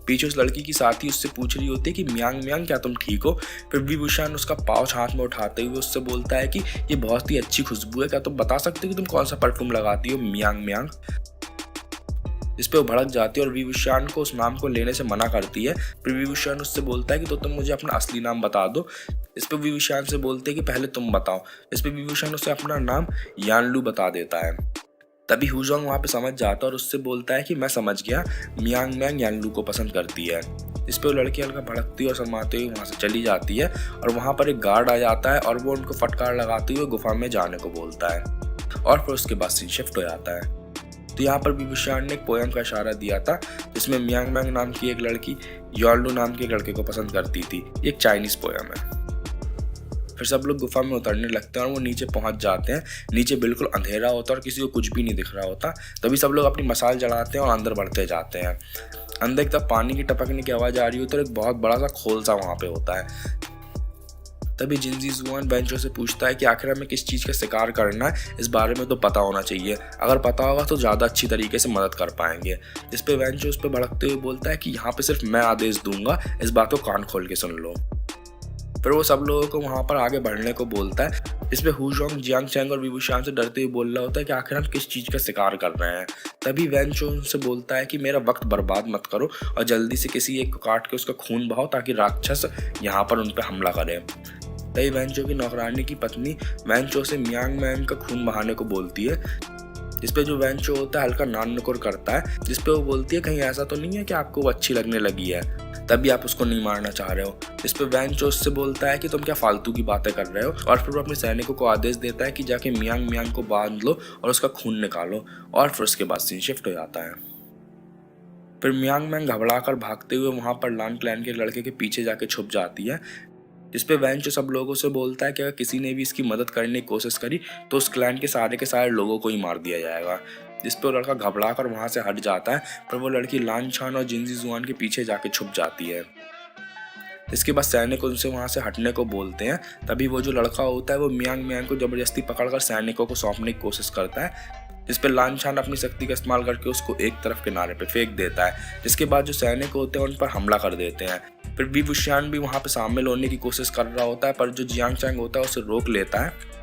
पीछे उस लड़की की साथी उससे पूछ रही होती है कि मियांग मियांग क्या तुम ठीक हो। फिर विभूषण उसका पाउच हाथ में उठाते हुए उससे बोलता है कि ये बहुत ही अच्छी खुशबू है, क्या तुम बता सकते हो कि तुम कौन सा परफ्यूम लगाती हो, मियांग मियांग। इस पे वो भड़क जाती है और विभूषण को उस नाम को लेने से मना करती है। फिर विभूषण उससे बोलता है कि तो तुम मुझे अपना असली नाम बता दो। इस पे विभूषण से बोलते हैं कि पहले तुम बताओ। इस पे विभूषण उसे अपना नाम यानलू बता देता है। तभी हुजोंग वहाँ पे समझ जाता है और उससे बोलता है कि मैं समझ गया, मियांग मियांग यानलू को पसंद करती है। इस पे वो लड़की हल्का भड़कती और शर्माते हुए वहाँ से चली जाती है और वहाँ पर एक गार्ड आ जाता है और वो उनको फटकार लगाते हुए गुफा में जाने को बोलता है। और फिर उसके बाद सीन शिफ्ट हो जाता है। तो यहाँ पर विभूषण ने एक पोयम का इशारा दिया था जिसमें मियांग मैंग नाम की एक लड़की योल्डू नाम के एक लड़के को पसंद करती थी। ये एक चाइनीज पोयम है। फिर सब लोग गुफा में उतरने लगते हैं और वो नीचे पहुंच जाते हैं। नीचे बिल्कुल अंधेरा होता है और किसी को कुछ भी नहीं दिख रहा होता। तभी सब लोग अपनी मसाल जलाते हैं और अंदर बढ़ते जाते हैं। अंदर एक तरफ पानी की टपकने की आवाज़ आ रही होती है और एक बहुत बड़ा सा खोल सा वहाँ पे होता है। तभी जिनजी जुआन बेंचो से पूछता है कि आखिर हमें किस चीज़ का शिकार करना है, इस बारे में तो पता होना चाहिए। अगर पता होगा तो ज़्यादा अच्छी तरीके से मदद कर पाएंगे। इस पे बेंचो उस पर भड़कते हुए बोलता है कि यहाँ पे सिर्फ मैं आदेश दूंगा, इस बात को कान खोल के सुन लो। फिर वो सब लोगों को वहाँ पर आगे बढ़ने को बोलता है। इस पे हुजोंग, जियांग चैंग और विभूषण से डरते हुए बोल रहा होता है कि आखिर हम किस चीज़ का शिकार कर रहे हैं। तभी वेंचो उनसे बोलता है कि मेरा वक्त बर्बाद मत करो और जल्दी से किसी एक को काट के उसका खून बहाओ ताकि राक्षस यहाँ पर उन पर हमला करे। तभी वेंचो की नौकरानी की पत्नी वेंचो से मियांग मैंग का खून बहाने को बोलती है। जिसपे जो वेंचो होता है हल्का नान नुकुर करता है, जिसपे वो बोलती है कहीं ऐसा तो नहीं है कि आपको वो अच्छी लगने लगी है तभी आप उसको नहीं मारना चाह रहे हो। इस पे वेंचो उससे बोलता है कि तुम क्या फालतू की बातें कर रहे हो और फिर वो अपने सैनिकों को आदेश देता है कि जाके मियांग मियांग को बांध लो और उसका खून निकालो और फिर उसके बाद सीन शिफ्ट हो जाता है। फिर मियांग मैंग घबरा कर भागते हुए वहां पर लान क्लैन के लड़के के पीछे जाके छुप जाती है। जिसपे वेंचो सब लोगों से बोलता है कि अगर किसी ने भी इसकी मदद करने की कोशिश करी तो उस क्लैन के सारे लोगों को ही मार दिया जाएगा। जिसपे वो लड़का घबरा कर वहां से हट जाता है, पर वो लड़की लान छान और जिनजी जुआन के पीछे जाके छुप जाती है। इसके बाद सैनिक उनसे वहां से हटने को बोलते हैं। तभी वो जो लड़का होता है वो मियांग मियांग को जबरदस्ती पकड़कर सैनिकों को सौंपने की कोशिश करता है। जिसपे लान छान अपनी शक्ति का इस्तेमाल करके उसको एक तरफ किनारे पे फेंक देता है। जिसके बाद जो सैनिक होते हैं उन पर हमला कर देते हैं। फिर विभूषण भी वहां पे शामिल होने की कोशिश कर रहा होता है, पर जो जियांग चैंग होता है उसे रोक लेता है।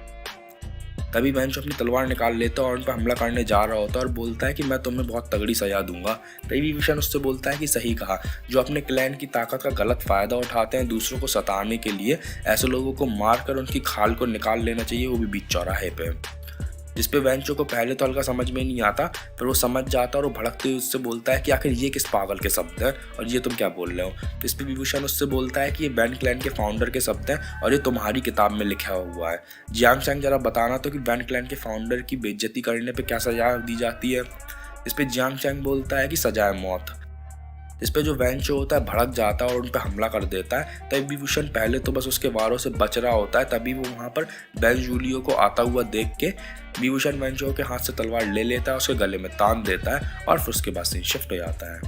तभी बेंचो अपनी तलवार निकाल लेता है और उन पर हमला करने जा रहा होता है और बोलता है कि मैं तुम्हें बहुत तगड़ी सजा दूंगा। तभी विभूषण उससे बोलता है कि सही कहा, जो अपने क्लैन की ताकत का गलत फायदा उठाते हैं दूसरों को सताने के लिए, ऐसे लोगों को मारकर उनकी खाल को निकाल लेना चाहिए, वो भी बीच चौराहे पे। जिसपे वेंचो को पहले तो हल्का समझ में नहीं आता, फिर वो समझ जाता और वो भड़कते हुए उससे बोलता है कि आखिर ये किस पागल के शब्द हैं और ये तुम क्या बोल रहे हो। इस पे विभूषण उससे बोलता है कि ये बैंड क्लैन के फाउंडर के शब्द हैं और ये तुम्हारी किताब में लिखा हुआ है। जियांग चैंग जरा बताना तो कि बैंड क्लैन के फाउंडर की बेइज्जती करने पर क्या सजा दी जाती है। इस पे जियांग चैंग बोलता है कि सजाए मौत। इस पे जो वेंचो होता है भड़क जाता है और उन पर हमला कर देता है। तभी विभूषण पहले तो बस उसके वारों से बच रहा होता है, तभी वो वहाँ पर बेंजूलियो को आता हुआ देख के विभूषण वेंचो के हाथ से तलवार ले लेता है, उसके गले में तान देता है और फिर उसके बाद सीन शिफ्ट हो जाता है।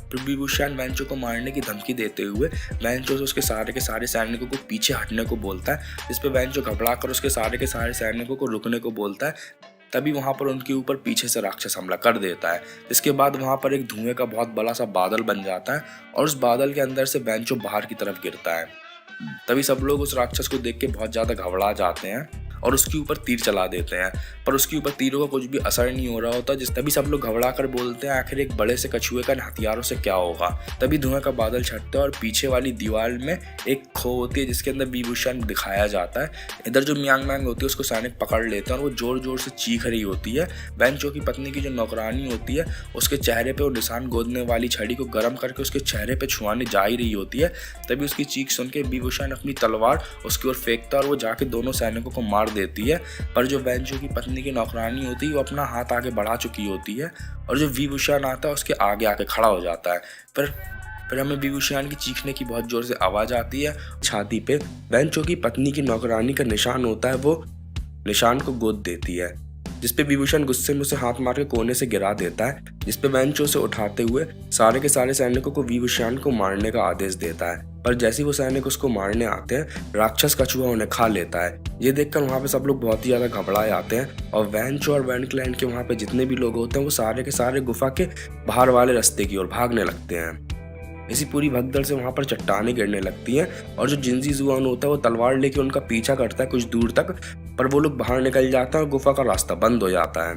फिर विभूषण वेंचो को मारने की धमकी देते हुए वेंचो से उसके सारे सैनिकों को पीछे हटने को बोलता है। जिस पे वेंचो घबरा कर उसके सारे सैनिकों को रुकने को बोलता है। तभी वहां पर उनके ऊपर पीछे से राक्षस हमला कर देता है। इसके बाद वहां पर एक धुएं का बहुत बड़ा सा बादल बन जाता है और उस बादल के अंदर से बेंचो बाहर की तरफ गिरता है। तभी सब लोग उस राक्षस को देख के बहुत ज्यादा घबरा जाते हैं और उसके ऊपर तीर चला देते हैं, पर उसके ऊपर तीरों का कुछ भी असर नहीं हो रहा होता। तभी सब लोग घबरा कर बोलते हैं आखिर एक बड़े से कछुए का हथियारों से क्या होगा। तभी धुआं का बादल छटता है और पीछे वाली दीवार में एक खो होती है जिसके अंदर विभूषण दिखाया जाता है। इधर जो मियांग मैंग होती है उसको सैनिक पकड़ लेते हैं और वो जोर जोर से चीख रही होती है। वेंचो की पत्नी की जो नौकरानी होती है उसके चेहरे पे वो निशान गोदने वाली छड़ी को गर्म करके उसके चेहरे पे छुआने जा ही रही होती है। तभी उसकी चीख सुन के विभूषण अपनी तलवार उसकी ओर फेंकता है और वो जाके दोनों सैनिकों को मार देती है। पर जो वेंचो की पत्नी की नौकरानी होती है वो अपना हाथ आगे बढ़ा चुकी होती है और जो विभूषण आता है उसके आगे आके खड़ा हो जाता है। फिर हमें विभूषण की चीखने की बहुत जोर से आवाज आती है। छाती पे वेंचो की पत्नी की नौकरानी का निशान होता है, वो निशान को गोद देती है। जिसपे विभूषण गुस्से में उसे हाथ मार के कोने से गिरा देता है। जिसपे वेंचो से उठाते हुए सारे के सारे सैनिकों को विभूषण को मारने का आदेश देता है। पर जैसे ही वो सैनिक उसको मारने आते हैं राक्षस कछुआ उन्हें खा लेता है। ये देखकर वहाँ पे सब लोग बहुत ही ज्यादा घबराए आते हैं और वेंचो और वैन क्लैन के वहाँ पे जितने भी लोग होते हैं वो सारे के सारे गुफा के बाहर वाले रास्ते की ओर भागने लगते हैं। इसी पूरी भगदड़ से वहाँ पर चट्टानें गिरने लगती हैं और जो जिनजी जुआन होता है वो तलवार लेके उनका पीछा करता है कुछ दूर तक, पर वो लोग बाहर निकल जाते हैं और गुफा का रास्ता बंद हो जाता है।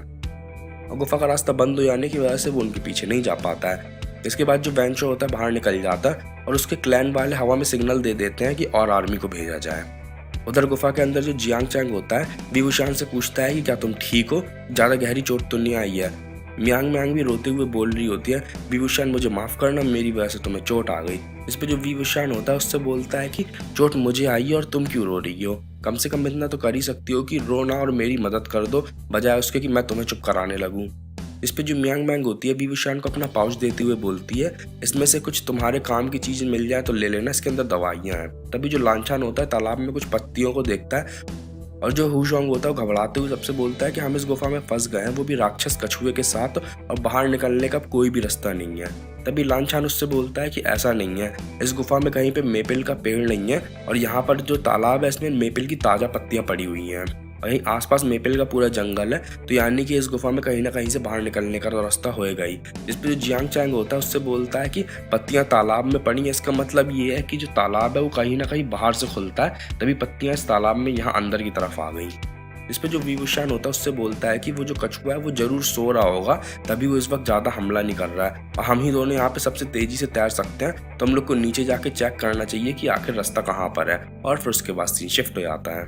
और गुफा का रास्ता बंद हो जाने की वजह से वो उनके पीछे नहीं जा पाता है। इसके बाद जो वेंचो होता है बाहर निकल जाता है और उसके क्लैन वाले हवा में सिग्नल दे देते हैं कि और आर्मी को भेजा जाए। उधर गुफा के अंदर जो जियांग चैंग होता है विभूषण से पूछता है कि क्या तुम ठीक हो, ज्यादा गहरी चोट तो नहीं आई है। मियांग मियांग भी रोते हुए बोल रही होती है विभूषण मुझे माफ करना, मेरी वजह से तुम्हें चोट आ गई। इस पे जो विभूषण होता है उससे बोलता है कि चोट मुझे आई है और तुम क्यों रो रही हो, कम से कम इतना तो कर ही सकती हो कि रो ना और मेरी मदद कर दो, बजाय उसके कि मैं तुम्हें चुप कराने लगूं। इस पे जो मियांग मैंग होती है विवुशान को अपना पाउच देते हुए बोलती है, इसमें से कुछ तुम्हारे काम की चीज़ मिल जाए तो ले लेना, इसके अंदर दवाइयाँ हैं। तभी जो लांछान होता है तालाब में कुछ पत्तियों को देखता है और जो हुजोंग होता है वो घबराते हुए सबसे बोलता है कि हम इस गुफा में फंस गए हैं, वो भी राक्षस कछुए के साथ, और बाहर निकलने का कोई भी रास्ता नहीं है। तभी लांछान उससे बोलता है कि ऐसा नहीं है, इस गुफा में कहीं पे मेपल का पेड़ नहीं है और यहाँ पर जो तालाब है इसमें मेपल की ताज़ा पत्तियाँ पड़ी हुई हैं। वहीं आसपास मेपल का पूरा जंगल है, तो यानी कि इस गुफा में कहीं ना कहीं से बाहर निकलने का रास्ता होएगा ही। इस पर जो जियांग चैंग होता है उससे बोलता है कि पत्तियां तालाब में पड़ी हैं, इसका मतलब ये है कि जो तालाब है वो कहीं ना कहीं बाहर से खुलता है, तभी पत्तियां इस तालाब में यहाँ अंदर की तरफ आ गई। इस पे जो विवुशान होता है उससे बोलता है कि वो जो कछुआ है वो जरूर सो रहा होगा, तभी वो इस वक्त ज़्यादा हमला नहीं कर रहा है और हम ही दोनों यहाँ पे सबसे तेजी से तैर सकते हैं, तो हम लोग को नीचे जाके चेक करना चाहिए कि आखिर रास्ता कहाँ पर है। और फिर उसके बाद सीन शिफ्ट हो जाता है।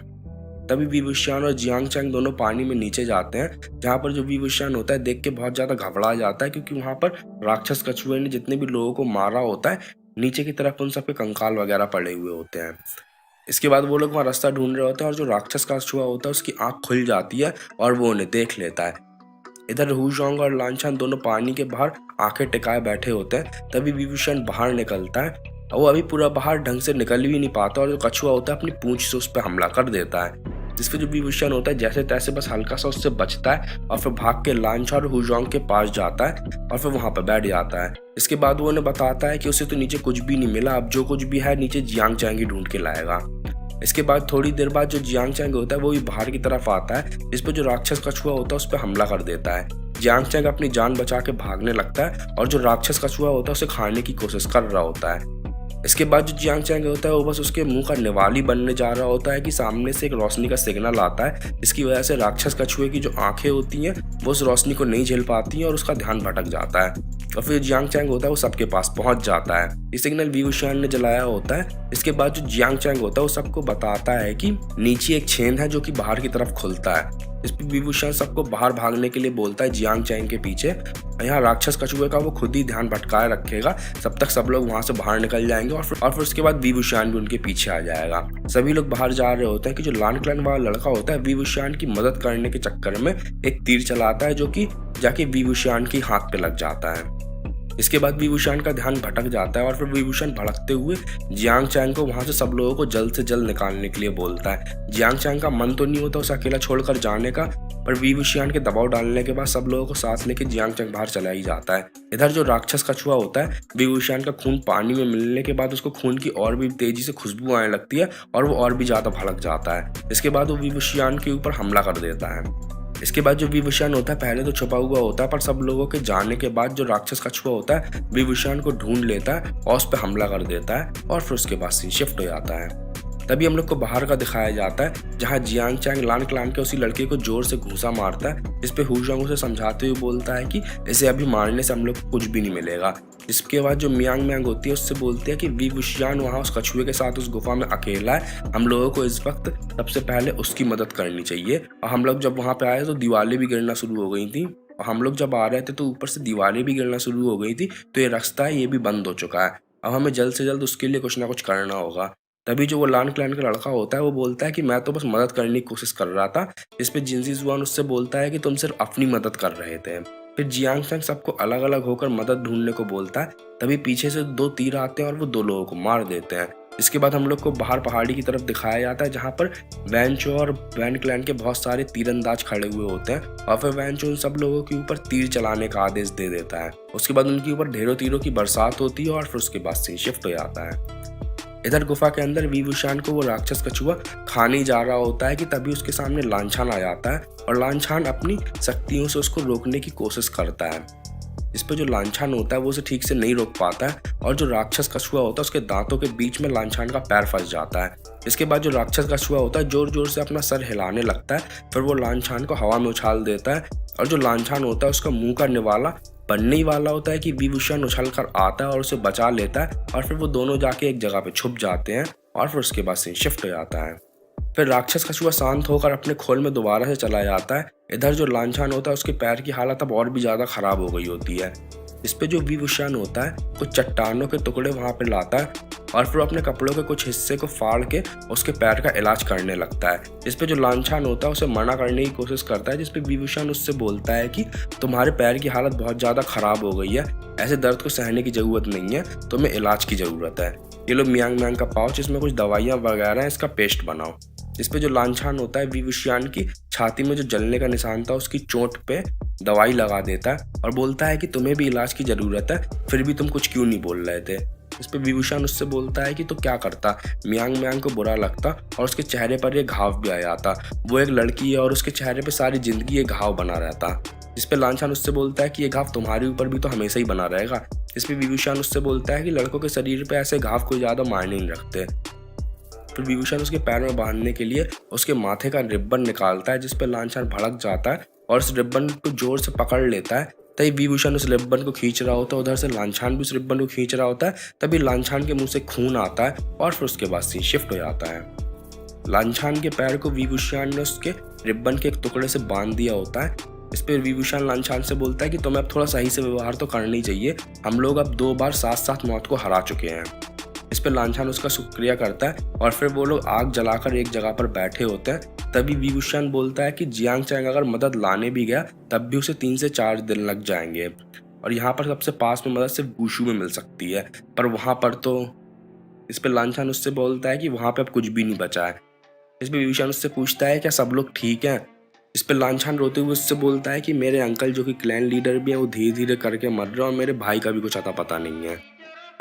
तभी विवुशान और जियांग चैंग दोनों पानी में नीचे जाते हैं, जहाँ पर जो विवुशान होता है देख के बहुत ज़्यादा घबरा जाता है, क्योंकि वहाँ पर राक्षस कछुए ने जितने भी लोगों को मारा होता है नीचे की तरफ उन सबके कंकाल वगैरह पड़े हुए होते हैं। इसके बाद वो लोग वहाँ रास्ता ढूंढ रहे होते हैं और जो राक्षस कछुआ होता है उसकी आँख खुल जाती है और वो उन्हें देख लेता है। इधर हुजोंग और लांछान दोनों पानी के बाहर आंखें टिकाए बैठे होते हैं। तभी विभूषण बाहर निकलता है और वो अभी पूरा बाहर ढंग से निकल भी नहीं पाता और जो कछुआ होता है अपनी पूंछ से उस पर हमला कर देता है, जिसपे जो विभूषण होता है जैसे तैसे बस हल्का सा उससे बचता है और फिर भाग के लांछान और हुजोंग के पास जाता है और फिर वहां पर बैठ जाता है। इसके बाद वो उन्हें बताता है कि उसे तो नीचे कुछ भी नहीं मिला, अब जो कुछ भी है नीचे जियांग चैंग ही ढूंढ के लाएगा। इसके बाद थोड़ी देर बाद जो जियांग चैंग होता है वो भी बाहर की तरफ आता है, जिस पर जो राक्षस कछुआ होता है उस पर हमला कर देता है। जियांग चैंग अपनी जान बचा के भागने लगता है और जो राक्षस कछुआ होता है उसे खाने की कोशिश कर रहा होता है। इसके बाद जो जियांग चैंग होता है वो बस उसके मुंह का निवाली बनने जा रहा होता है कि सामने से एक रोशनी का सिग्नल आता है, जिसकी वजह से राक्षस कछुए की जो आंखें होती हैं वो उस रोशनी को नहीं झेल पाती हैं और उसका ध्यान भटक जाता है और फिर जियांग चैंग होता है वो सबके पास पहुंच जाता है। ये सिग्नल विवुशान ने जलाया होता है। इसके बाद जो जियांग चैंग होता है वो सबको बताता है कि नीचे एक छेद है जो कि बाहर की तरफ खुलता है। इस पर विभूषण सबको बाहर भागने के लिए बोलता है जियांग चैंग के पीछे। यहाँ राक्षस कछुए का वो खुद ही ध्यान भटकाए रखेगा, तब तक सब लोग वहां से बाहर निकल जाएंगे और फिर उसके बाद विभूषण भी उनके पीछे आ जाएगा। सभी लोग बाहर जा रहे होते हैं कि जो लान क्लैन वाला लड़का होता है विभूषण की मदद करने के चक्कर में एक तीर चलाता है जो कि जाके विभूषण की हाथ पे लग जाता है। इसके बाद विभूषण का ध्यान भटक जाता है और फिर विभूषण भड़कते हुए जियांग चैंग को वहां से सब लोगों को जल्द से जल्द निकालने के लिए बोलता है। जियांग चैंग का मन तो नहीं होता उसे अकेला छोड़कर जाने का, पर विभूषण के दबाव डालने के बाद सब लोगों को साथ लेके जियांग चैंग बाहर चला ही जाता है। इधर जो राक्षस कछुआ होता है विभूषण का खून पानी में मिलने के बाद उसको खून की और भी तेजी से खुशबू आने लगती है और वो और भी ज्यादा भड़क जाता है। इसके बाद वो विभूषण के ऊपर हमला कर देता है। इसके बाद जो विभूषण होता है पहले तो छुपा हुआ होता है, पर सब लोगों के जाने के बाद जो राक्षस कछुआ होता है विभूषण को ढूंढ लेता है और उस पर हमला कर देता है और फिर उसके बाद सीन शिफ्ट हो जाता है। तभी हम लोग को बाहर का दिखाया जाता है जहाँ जियांग चैंग लान क्लैन के उसी लड़के को जोर से घूंसा मारता है। इस पे हुजोंग उसे समझाते हुए बोलता है कि इसे अभी मारने से हम लोग को कुछ भी नहीं मिलेगा। इसके बाद जो मियांग मैंग होती है उससे बोलती है कि विभूषण वहाँ उस कछुए के साथ उस गुफा में अकेला है, हम लोगों को इस वक्त सबसे पहले उसकी मदद करनी चाहिए। और हम लोग जब वहाँ पे आए तो दीवारें भी गिरना शुरू हो गई थी और हम लोग जब आ रहे थे तो ऊपर से दीवारें भी गिरना शुरू हो गई थी, तो ये रास्ता है ये भी बंद हो चुका है, अब हमें जल्द से जल्द उसके लिए कुछ ना कुछ करना होगा। तभी जो वो लान क्लैन का लड़का होता है वो बोलता है कि मैं तो बस मदद करने की कोशिश कर रहा था। इस पे जिनजी जुआन उससे बोलता है कि तुम सिर्फ अपनी मदद कर रहे थे। फिर जियांग चैंग सबको अलग अलग होकर मदद ढूंढने को बोलता है। तभी पीछे से 2 तीर आते हैं और वो 2 लोगों को मार देते हैं। इसके बाद हम लोग को बाहर पहाड़ी की तरफ दिखाया जाता है जहाँ पर वैनचो और वैन क्लैन के बहुत सारे तीरंदाज खड़े हुए होते हैं और फिर वैनचो उन सब लोगों के ऊपर तीर चलाने का आदेश दे देता है। उसके बाद उनके ऊपर ढेरों तीरों की बरसात होती है और फिर उसके बाद सीन शिफ्ट हो जाता है। इधर गुफा के अंदर विभूषण को वो राक्षस कछुआ खाने जा रहा होता है कि तभी उसके सामने लांछान आ जाता है और लांछान अपनी शक्तियों से उसको रोकने की कोशिश करता है। इस पर जो लांछान होता है वो उसे ठीक से नहीं रोक पाता है और जो राक्षस कछुआ होता है उसके दांतों के बीच में लांछान का पैर फंस जाता है। इसके बाद जो राक्षस कछुआ होता है जोर जोर से अपना सर हिलाने लगता है, फिर वो लांछान को हवा में उछाल देता है और जो लांछान होता है उसका मुंह का निवाला बनने ही वाला होता है कि विभूषण उछल कर आता है और उसे बचा लेता है और फिर वो दोनों जाके एक जगह पे छुप जाते हैं और फिर उसके बाद सीन शिफ्ट हो जाता है। फिर राक्षस कछुआ शांत होकर अपने खोल में दोबारा से चला जाता है। इधर जो लांछान होता है उसके पैर की हालत अब और भी ज्यादा खराब हो गई होती है। इस पे जो विभूषण होता है कुछ चट्टानों के टुकड़े वहाँ पे लाता है और फिर अपने कपड़ों के कुछ हिस्से को फाड़ के उसके पैर का इलाज करने लगता है। इस पे जो लांछन होता है उसे मना करने की कोशिश करता है, जिस पे विभूषण उससे बोलता है कि तुम्हारे पैर की हालत बहुत ज़्यादा ख़राब हो गई है, ऐसे दर्द को सहने की ज़रूरत नहीं है, तुम्हें इलाज की ज़रूरत है। ये लो मियांग मियांग का पाउच, इसमें कुछ दवाइयाँ वगैरह हैं, इसका पेस्ट बनाओ। इस पे जो लांछन होता है विभूषण की छाती में जो जलने का निशान था उसकी चोट पे दवाई लगा देता है और बोलता है कि तुम्हें भी इलाज की ज़रूरत है, फिर भी तुम कुछ क्यों नहीं बोल रहे थे। इस पे विभूषण उससे बोलता है कि तो क्या करता। मियांग मियांग को बुरा लगता और उसके चेहरे पर ये घाव भी आ जाता। वो एक लड़की है और उसके चेहरे पे सारी जिंदगी ये घाव बना रहता। इस पे लांछन उससे बोलता है कि ये घाव तुम्हारे ऊपर भी तो हमेशा ही बना रहेगा। इस पे विभूषण उससे बोलता है कि लड़कों के शरीर पे ऐसे घाव कोई ज़्यादा मायने नहीं रखते। फिर विभूषण उसके पैर में बांधने के लिए उसके माथे का रिब्बन निकालता है, जिस पे लांछन भड़क जाता है और उस रिब्बन को जोर से पकड़ लेता है। तभी विभूषण उस रिब्बन को खींच रहा होता है, उधर से लांछन भी उस रिब्बन को खींच रहा होता है। तभी लांछन के मुंह से खून आता है और फिर उसके बाद सीन शिफ्ट हो जाता है। लांछन के पैर को विभूषण ने उसके रिब्बन के एक टुकड़े से बांध दिया होता है। इस पर विभूषण लांछन से बोलता है कि तुम्हें अब थोड़ा सही से व्यवहार तो करना ही चाहिए, हम लोग अब 2 बार साथ साथ मौत को हरा चुके हैं। इस पर लांछन उसका शुक्रिया करता है और फिर वो लोग आग जलाकर एक जगह पर बैठे होते हैं। तभी विभूषण बोलता है कि जियांग चैंग अगर मदद लाने भी गया तब भी उसे 3 से 4 दिन लग जाएंगे और यहाँ पर सबसे पास में मदद सिर्फ गुशू में मिल सकती है, पर वहाँ पर तो। इस पर लांछन उससे बोलता है कि वहाँ पे अब कुछ भी नहीं बचा है। इस पर विभूषण उससे पूछता है क्या सब लोग ठीक हैं। इस पर लांछन रोते हुए उससे बोलता है कि मेरे अंकल जो कि क्लैन लीडर भी हैं वो धीरे धीरे करके मर रहे हैं और मेरे भाई का भी कुछ अता पता नहीं है।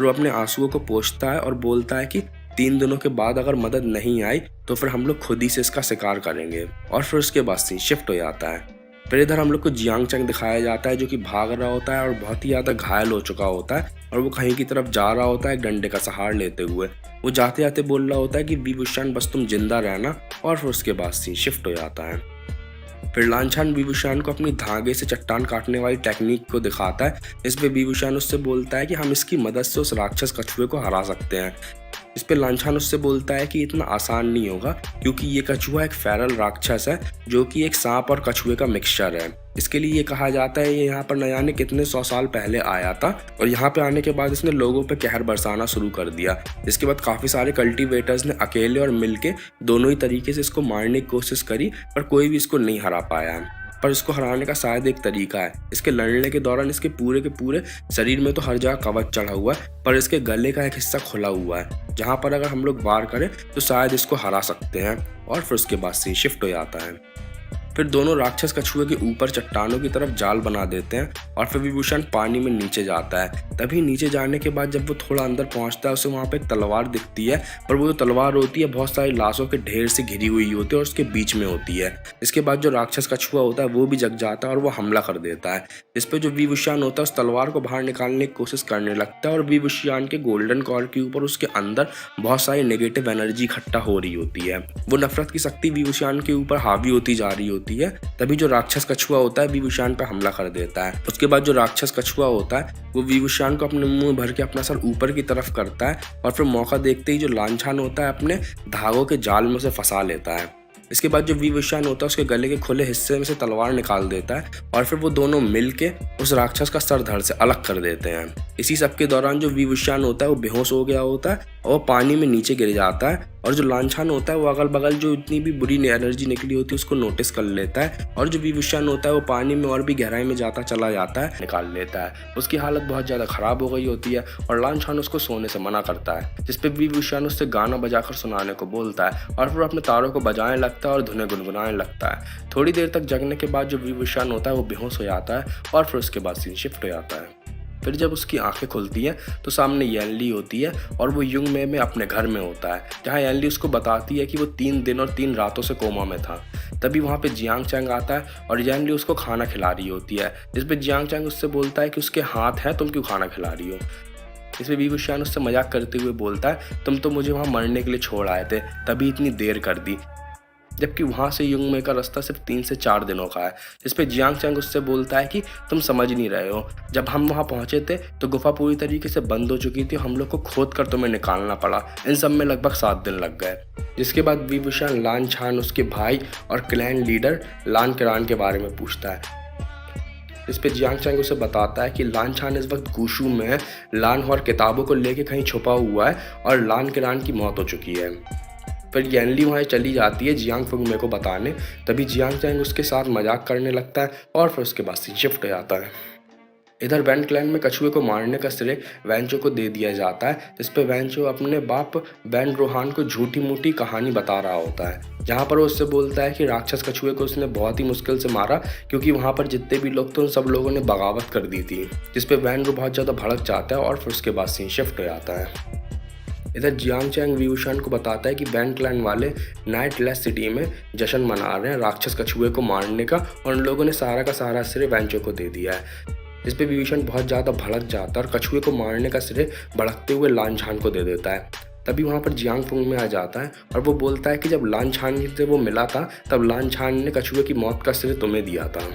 वो अपने आंसुओं को पोंछता है और बोलता है कि 3 दिनों के बाद अगर मदद नहीं आई तो फिर हम लोग खुद ही से इसका शिकार करेंगे। और फिर उसके बाद सीन शिफ्ट हो जाता है। फिर इधर हम लोग को जियांग चैंग दिखाया जाता है जो कि भाग रहा होता है और बहुत ही ज़्यादा घायल हो चुका होता है और वो कहीं की तरफ जा रहा होता है डंडे का सहारा लेते हुए। वो जाते जाते बोल रहा होता है कि विभूषण बस तुम जिंदा रहना। और फिर उसके बाद सीन शिफ्ट हो जाता है। फिर लांछन विभूषण को अपनी धागे से चट्टान काटने वाली टेक्निक को दिखाता है। इस पे विभूषण उससे बोलता है कि हम इसकी मदद से उस राक्षस कछुए को हरा सकते हैं। इस पे लांछन उससे बोलता है कि इतना आसान नहीं होगा क्योंकि ये कछुआ एक फेरल राक्षस है जो कि एक सांप और कछुए का मिक्सचर है। इसके लिए ये कहा जाता है ये यहाँ पर न जाने कितने 100 साल पहले आया था और यहाँ पे आने के बाद इसने लोगों पे कहर बरसाना शुरू कर दिया। इसके बाद काफ़ी सारे कल्टीवेटर्स ने अकेले और मिलके दोनों ही तरीके से इसको मारने की कोशिश करी पर कोई भी इसको नहीं हरा पाया। पर इसको हराने का शायद एक तरीका है। इसके लड़ने के दौरान इसके पूरे के पूरे शरीर में तो हर जगह कवच चढ़ा हुआ है पर इसके गले का एक हिस्सा खुला हुआ है जहाँ पर अगर हम लोग वार करें तो शायद इसको हरा सकते हैं। और फिर उसके बाद से शिफ्ट हो जाता है। फिर दोनों राक्षस कछुए के ऊपर चट्टानों की तरफ जाल बना देते हैं और फिर विभूषण पानी में नीचे जाता है। तभी नीचे जाने के बाद जब वो थोड़ा अंदर पहुंचता है उसे वहाँ पे एक तलवार दिखती है, पर वो जो तलवार होती है बहुत सारी लाशों के ढेर से घिरी हुई होती है और उसके बीच में होती है। इसके बाद जो राक्षस कछुआ होता है वो भी जग जाता है और वो हमला कर देता है। इस पर जो विभूषण होता है उस तलवार को बाहर निकालने की कोशिश करने लगता है और विभूषण के गोल्डन कॉर के ऊपर उसके अंदर बहुत सारी नेगेटिव एनर्जी इकट्ठा हो रही होती है। वो नफरत की शक्ति विभूषण के ऊपर हावी होती जा रही होती है। तभी जो राक्षस कछुआ होता है विभूषण पर हमला कर देता है। उसके बाद जो राक्षस कछुआ होता है वो विभूषण को अपने मुंह में भर के अपना सर ऊपर की तरफ करता है और फिर मौका देखते ही जो लांछन होता है अपने धागों के जाल में उसे फंसा लेता है। इसके बाद जो विभूषण होता है उसके गले के खुले हिस्से में से तलवार निकाल देता है और फिर वो दोनों मिलके उस राक्षस का सर धड़ से अलग कर देते हैं। इसी सब के दौरान जो विभूषण होता है वो बेहोश हो गया होता है और वो पानी में नीचे गिर जाता है और जो लांछन होता है वो अगल बगल जो इतनी भी बुरी एनर्जी निकली होती है उसको नोटिस कर लेता है और जो विभूषण होता है वो पानी में और भी गहराई में जाता चला जाता है, निकाल लेता है। उसकी हालत बहुत ज़्यादा ख़राब हो गई होती है और लांछन उसको सोने से मना करता है, जिस पे विभूषण उससे गाना बजाकर सुनाने को बोलता है और फिर अपने तारों को बजाने लगता है और धुनें गुनगुनाने लगता है। थोड़ी देर तक जगने के बाद जो विभूषण होता है वो बेहोश हो जाता है और फिर उसके बाद सीन शिफ्ट हो जाता है। फिर जब उसकी आंखें खुलती हैं तो सामने यनली होती है और वो युंग में अपने घर में होता है जहाँ यनली उसको बताती है कि वो 3 दिन और 3 रातों से कोमा में था। तभी वहाँ पे जियांग चैंग आता है और यनली उसको खाना खिला रही होती है, जिस पे जियांग चैंग उससे बोलता है कि उसके हाथ हैं, तुम क्यों खाना खिला रही हो। इसमें विभूषण उससे मजाक करते हुए बोलता है तुम तो मुझे वहाँ मरने के लिए छोड़ आए थे, तभी इतनी देर कर दी, जबकि वहाँ से युंग में का रास्ता सिर्फ 3 से 4 दिनों का है। इस पे जियांग चैंग उससे बोलता है कि तुम समझ नहीं रहे हो, जब हम वहाँ पहुँचे थे तो गुफा पूरी तरीके से बंद हो चुकी थी, हम लोग को खोद कर तुम्हें निकालना पड़ा। इन सब में लगभग 7 दिन लग गए। जिसके बाद विभूषण लांछन, उसके भाई और क्लैन लीडर लान करान के बारे में पूछता है। इस पे जियांग चैंग उसे बताता है कि लान छान इस वक्त गुशू में है, लान और किताबों को लेके कहीं छुपा हुआ है और लान किरान की मौत हो चुकी है। फिर यनली वहाँ चली जाती है जियांग फुंगमे को बताने, तभी जियांग चैंग उसके साथ मजाक करने लगता है और फिर उसके बाद सीन शिफ्ट हो जाता है। इधर वैन क्लैन में कछुए को मारने का श्रेय वैनचो को दे दिया जाता है, जिस पे वैनचो अपने बाप वैन रोहान को झूठी मूठी कहानी बता रहा होता है, जहाँ पर वो उससे बोलता है कि राक्षस कछुए को उसने बहुत ही मुश्किल से मारा क्योंकि वहाँ पर जितने भी लोग थे उन सब लोगों ने बगावत कर दी थी, जिस पे वैन रो बहुत ज़्यादा भड़क जाता है और फिर उसके बाद सीन शिफ्ट हो जाता है। इधर जियांग चैंग व्यूशान को बताता है कि वैन क्लैन वाले नाइट लेस सिटी में जश्न मना रहे हैं राक्षस कछुए को मारने का और उन लोगों ने सारा का सारा श्रेय वैनचो को दे दिया है। इस पे व्यूशान बहुत ज़्यादा भड़क जाता है और कछुए को मारने का श्रेय भड़कते हुए लान छान को दे देता है। तभी वहाँ पर जियांग फुंग में आ जाता है और वो बोलता है कि जब लान छान से वो मिला था तब लान छान ने कछुए की मौत का श्रेय तुम्हें दिया था।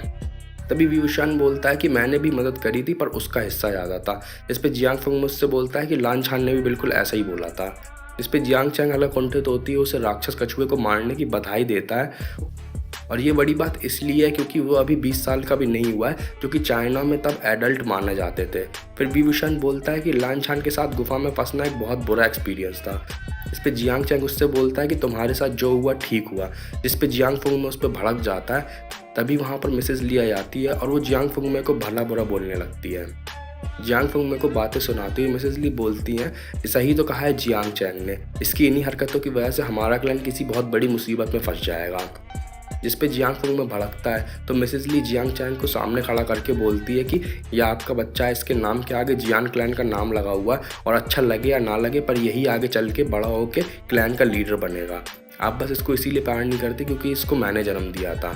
तभी व्यूशान बोलता है कि मैंने भी मदद करी थी पर उसका हिस्सा ज़्यादा था। इस पे जियांग फुंग मुझसे बोलता है कि लान छान ने भी बिल्कुल ऐसा ही बोला था। इस पे जियांग चैंग हल्का कुंठित होती है, उसे राक्षस कछुए को मारने की बधाई देता है और ये बड़ी बात इसलिए है क्योंकि वो अभी 20 साल का भी नहीं हुआ है, जो कि चाइना में तब एडल्ट माने जाते थे। फिर व्यूशान बोलता है कि लान छान के साथ गुफा में फंसना एक बहुत बुरा एक्सपीरियंस था। इस पे जियांग चैंग उससे बोलता है कि तुम्हारे साथ जो हुआ ठीक हुआ, जिस पे जियांग फुंगमे उस पर भड़क जाता है। तभी वहाँ पर मिसेज ली आ जाती है और वो जियांग फुंगमे को भला बुरा बोलने लगती है। जियांग फुंगमे को बातें सुनाती हुई मिसेज ली बोलती हैं, सही तो कहा है जियांग चैंग ने, इसकी इन्हीं हरकतों की वजह से हमारा क्लैन किसी बहुत बड़ी मुसीबत में फंस जाएगा। जिस पे जियांग फुंगमे भड़कता है तो मिसेज ली जियांग चैंग को सामने खड़ा करके बोलती है कि यह आपका बच्चा है, इसके नाम के आगे जियान क्लैन का नाम लगा हुआ है और अच्छा लगे या ना लगे पर यही आगे चल के बड़ा होके क्लैन का लीडर बनेगा। आप बस इसको इसीलिए प्यार नहीं करते क्योंकि इसको मैंने जन्म दिया था।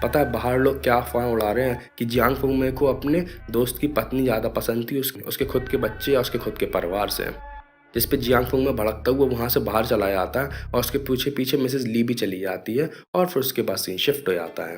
पता है बाहर लोग क्या अफवाह उड़ा रहे हैं कि जियांग फुंगमे को अपने दोस्त की पत्नी ज़्यादा पसंद थी उसके खुद के बच्चे या उसके खुद के परिवार से। जिस पे जियांग फुंगमे भड़कता हुआ वहाँ से बाहर चला जाता है और उसके पीछे पीछे मिसेज ली भी चली जाती है और फिर उसके बाद सीन शिफ्ट हो जाता है।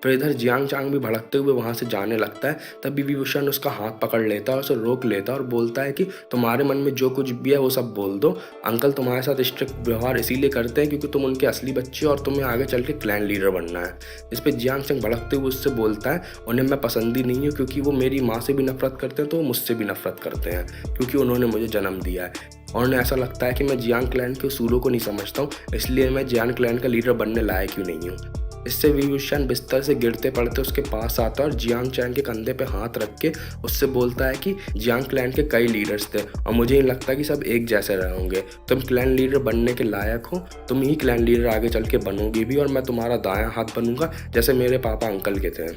फिर इधर जियांग चांग भी भड़कते हुए वहाँ से जाने लगता है, तभी विभूषण उसका हाथ पकड़ लेता है और उसे रोक लेता है और बोलता है कि तुम्हारे मन में जो कुछ भी है वो सब बोल दो, अंकल तुम्हारे साथ स्ट्रिक्ट व्यवहार इसीलिए करते हैं क्योंकि तुम उनके असली बच्चे हो और तुम्हें आगे चल के क्लैन लीडर बनना है। इस पर जियांग चांग भड़कते हुए उससे बोलता है उन्हें मैं पसंद ही नहीं हूँ क्योंकि वो मेरी माँ से भी नफरत करते हैं तो वो मुझसे भी नफरत करते हैं क्योंकि उन्होंने मुझे जन्म दिया है और उन्हें ऐसा लगता है कि मैं जियांग क्लैन के उसूलों को नहीं समझता हूँ, इसलिए मैं जियांग क्लैन का लीडर बनने लायक ही नहीं हूँ। इससे विभूषण बिस्तर से गिरते पड़ते उसके पास आता है और जियांग चैंग के कंधे पे हाथ रख के उससे बोलता है कि जियांग क्लैन के कई लीडर्स थे और मुझे नहीं लगता कि सब एक जैसे रहे होंगे। तुम क्लैन लीडर बनने के लायक हो, तुम ही क्लैन लीडर आगे चल के बनोगी भी और मैं तुम्हारा दायां हाथ बनूंगा जैसे मेरे पापा अंकल के थे।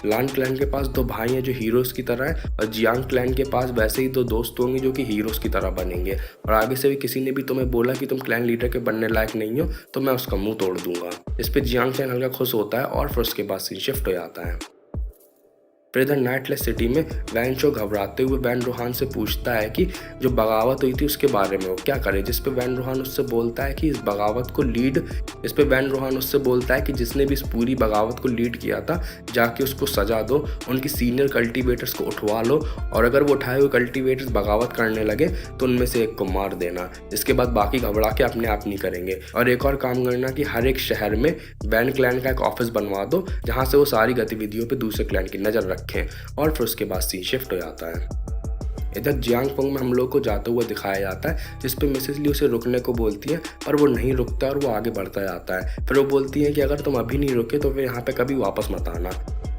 लान क्लैन के पास दो भाई हैं जो हीरोज़ की तरह है और जियांग क्लैन के पास वैसे ही दो दोस्त होंगे जो कि हीरोज़ की तरह बनेंगे और आगे से भी किसी ने भी तुम्हें बोला कि तुम क्लैन लीडर के बनने लायक नहीं हो तो मैं उसका मुंह तोड़ दूंगा। इस पे जियांग क्लैन हल्का खुश होता है और फिर उसके बाद सीन शिफ्ट हो जाता है। फिर इधर नाइटलेस सिटी में वैनचो घबराते हुए वैन रोहान से पूछता है कि जो बगावत हुई थी उसके बारे में वो क्या करे, जिस पे वैन रोहान उससे बोलता है कि वैन रोहान उससे बोलता है कि जिसने भी इस पूरी बगावत को लीड किया था जाके उसको सजा दो, उनकी सीनियर कल्टीवेटर्स को उठवा लो और अगर वो उठाए हुए कल्टीवेटर्स बगावत करने लगे तो उनमें से एक को मार देना, जिसके बाद बाकी घबरा के अपने आप नहीं करेंगे। और एक और काम करना कि हर एक शहर में वैन क्लैन का एक ऑफिस बनवा दो जहाँ से वो सारी गतिविधियों पर दूसरे क्लैन की नज़र रखें और फिर उसके बाद सीन शिफ्ट हो जाता है। इधर जियांग फुंग में हम लोग को जाते हुए दिखाया जाता है जिस पे मिसेज ली उसे रुकने को बोलती है पर वो नहीं रुकता और वो आगे बढ़ता जाता है। फिर वो बोलती है कि अगर तुम अभी नहीं रुके तो फिर यहाँ पे कभी वापस मत आना।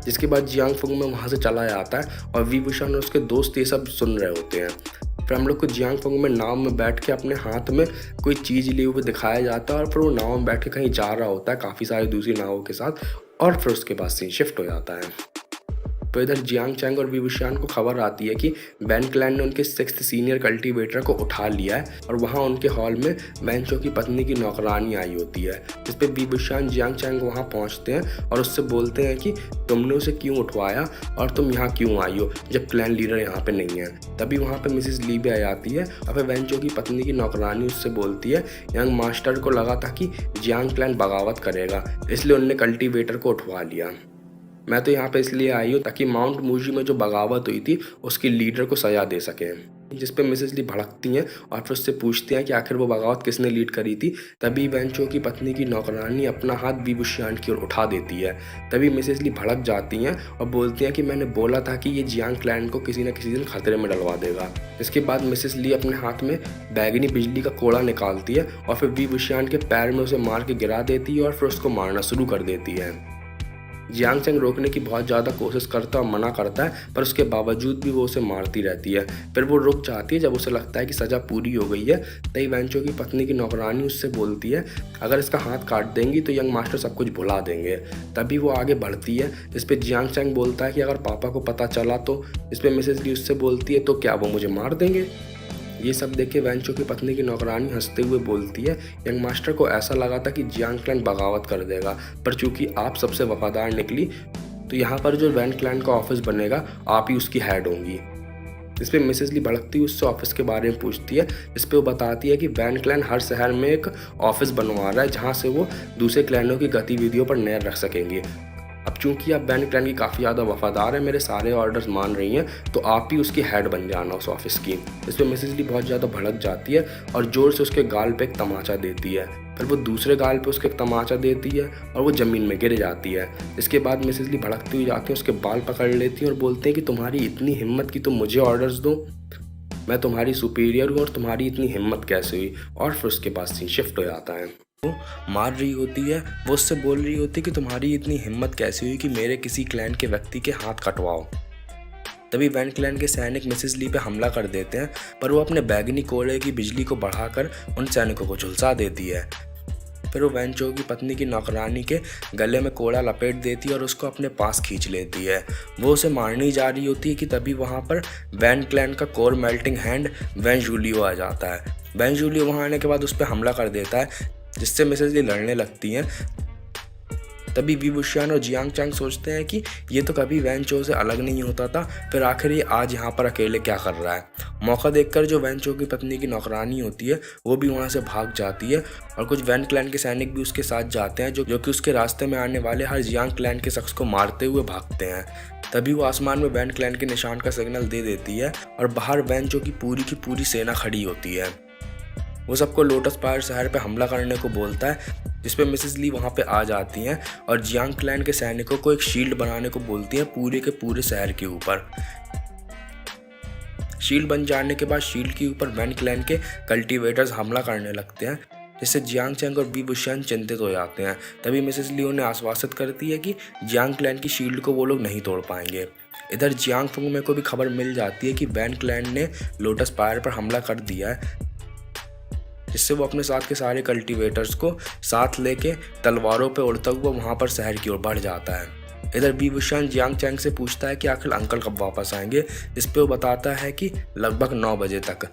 जिसके बाद जियांग फुंग में वहाँ से चला जाता है और विभूषण और उसके दोस्त ये सब सुन रहे होते हैं। फिर हम लोग को जियांग फुंग में नाव में बैठ के अपने हाथ में कोई चीज़ लिए हुए दिखाया जाता है और फिर वो नाव में बैठ के कहीं जा रहा होता है काफ़ी सारी दूसरी नावों के साथ और फिर उसके बाद सीन शिफ्ट हो जाता है। तो इधर जियांग चैंग और विभूषण को खबर आती है कि वैन क्लैन ने उनके 6th सीनियर कल्टीवेटर को उठा लिया है और वहाँ उनके हॉल में वैनचो की पत्नी की नौकरानी आई होती है। जिस पे विभूषण जियांग चैंग वहाँ पहुँचते हैं और उससे बोलते हैं कि तुमने उसे क्यों उठवाया और तुम यहाँ क्यों आई हो जब क्लैन लीडर यहाँ पे नहीं है। तभी वहाँ पे मिसेज ली भी आ जाती है और फिर वैनचो की पत्नी की नौकरानी उससे बोलती है यंग मास्टर को लगा था कि जियांग क्लैन बगावत करेगा इसलिए उनने कल्टीवेटर को उठवा लिया। मैं तो यहाँ पे इसलिए आई हूँ ताकि माउंट मूजी में जो बगावत हुई थी उसकी लीडर को सजा दे सके। जिस पे मिसेस ली भड़कती हैं और फिर उससे पूछती हैं कि आखिर वो बगावत किसने लीड करी थी। तभी वेंचो की पत्नी की नौकरानी अपना हाथ वी बुशियान की ओर उठा देती है। तभी मिसेस ली भड़क जाती हैं और बोलती हैं कि मैंने बोला था कि ये जियांग क्लैन को किसी न किसी दिन खतरे में डलवा देगा। इसके बाद मिसेस ली अपने हाथ में बैगनी बिजली का कोड़ा निकालती है और फिर वी बुशियान के पैर में उसे मार के गिरा देती है और फिर उसको मारना शुरू कर देती है। जियांग चैंग रोकने की बहुत ज़्यादा कोशिश करता है और मना करता है, पर उसके बावजूद भी वो उसे मारती रहती है। फिर वो रुक जाती है जब उसे लगता है कि सज़ा पूरी हो गई है। तभी वेंचो की पत्नी की नौकरानी उससे बोलती है अगर इसका हाथ काट देंगी तो यंग मास्टर सब कुछ भुला देंगे। तभी वो आगे बढ़ती है। इस पर जियांग चैंग बोलता है कि अगर पापा को पता चला तो। इस पर मिसेस ली उससे बोलती है तो क्या वो मुझे मार देंगे। ये सब देख के वेंचो की पत्नी की नौकरानी हंसते हुए बोलती है यंग मास्टर को ऐसा लगा था कि जियांग क्लैन बगावत कर देगा, पर चूंकि आप सबसे वफादार निकली तो यहाँ पर जो वैन क्लैन का ऑफिस बनेगा आप ही उसकी हेड होंगी। इस पर मिसेस ली भड़कती उससे ऑफिस के बारे में पूछती है। इस पर वो बताती है कि वैन क्लैन हर शहर में एक ऑफिस बनवा रहा है जहाँ से वो दूसरे क्लैनों की गतिविधियों पर नज़र रख सकेंगे। अब चूंकि आप वैन क्लैन की काफ़ी ज़्यादा वफादार है, मेरे सारे ऑर्डर्स मान रही हैं, तो आप ही उसकी हेड बन जाना उस ऑफिस की। इस पर मिसेस ली बहुत ज़्यादा भड़क जाती है और ज़ोर से उसके गाल पे एक तमाचा देती है। फिर वो दूसरे गाल पे उसके एक तमाचा देती है और वो ज़मीन में गिर जाती है। इसके बाद मिसेस ली भड़कती हुई जाती है, उसके बाल पकड़ लेती हैं और बोलते हैं कि तुम्हारी इतनी हिम्मत कि तुम मुझे ऑर्डर्स दो, मैं तुम्हारी सुपीरियर हूँ और तुम्हारी इतनी हिम्मत कैसे हुई। और फिर उसके बाद सीन शिफ्ट हो जाता है। वो मार रही होती है, वो उससे बोल रही होती है कि तुम्हारी इतनी हिम्मत कैसे हुई कि मेरे किसी क्लैन के व्यक्ति के हाथ कटवाओ। तभी वैन क्लैन के सैनिक मिसेस ली पे हमला कर देते हैं, पर वो अपने बैगनी कोड़े की बिजली को बढ़ाकर उन सैनिकों को झुलसा देती है। फिर वो वेंचो की पत्नी की नौकरानी के गले में कोड़ा लपेट देती है और उसको अपने पास खींच लेती है। वो उसे मारने जा रही होती है कि तभी वहाँ पर वैन क्लैन का core melting hand van Julio आ जाता है। वैन जूलियो वहाँ आने के बाद उस पर हमला कर देता है, जिससे मिसेस ली लड़ने लगती हैं। तभी वी बुशियान और जियांग चैंग सोचते हैं कि ये तो कभी वेंचो से अलग नहीं होता था, फिर आखिर ये आज यहाँ पर अकेले क्या कर रहा है। मौका देखकर जो वेंचो की पत्नी की नौकरानी होती है वो भी वहाँ से भाग जाती है और कुछ वैन क्लैन के सैनिक भी उसके साथ जाते हैं, जो कि उसके रास्ते में आने वाले हर जियांग क्लैन के शख्स को मारते हुए भागते हैं। तभी वो आसमान में वैन क्लैन के निशान का सिग्नल दे देती है और बाहर वेंचो की पूरी सेना खड़ी होती है। वो सबको लोटस पायर शहर पे हमला करने को बोलता है, जिस पे मिसेस ली वहाँ पे आ जाती हैं और जियांग क्लैन के सैनिकों को एक शील्ड बनाने को बोलती हैं पूरे के पूरे शहर के ऊपर। शील्ड बन जाने के बाद शील्ड के ऊपर वैन क्लैन के कल्टीवेटर्स हमला करने लगते हैं, जिससे जियांग चैंग और वी बुशियान चिंतित हो जाते हैं। तभी मिसेस ली उन्हें आश्वासित करती है कि जियांग क्लैन की शील्ड को वो लोग नहीं तोड़ पाएंगे। इधर जियांग फंगमे को भी खबर मिल जाती है कि वैन क्लैन ने लोटस पायर पर हमला कर दिया है, जिससे वो अपने साथ के सारे कल्टीवेटर्स को साथ लेके तलवारों पे उड़ता हुआ वहाँ पर शहर की ओर बढ़ जाता है। इधर वी बुशियान जियांग चैंग से पूछता है कि आखिर अंकल कब वापस आएंगे। इस पे वो बताता है कि लगभग 9 बजे तक।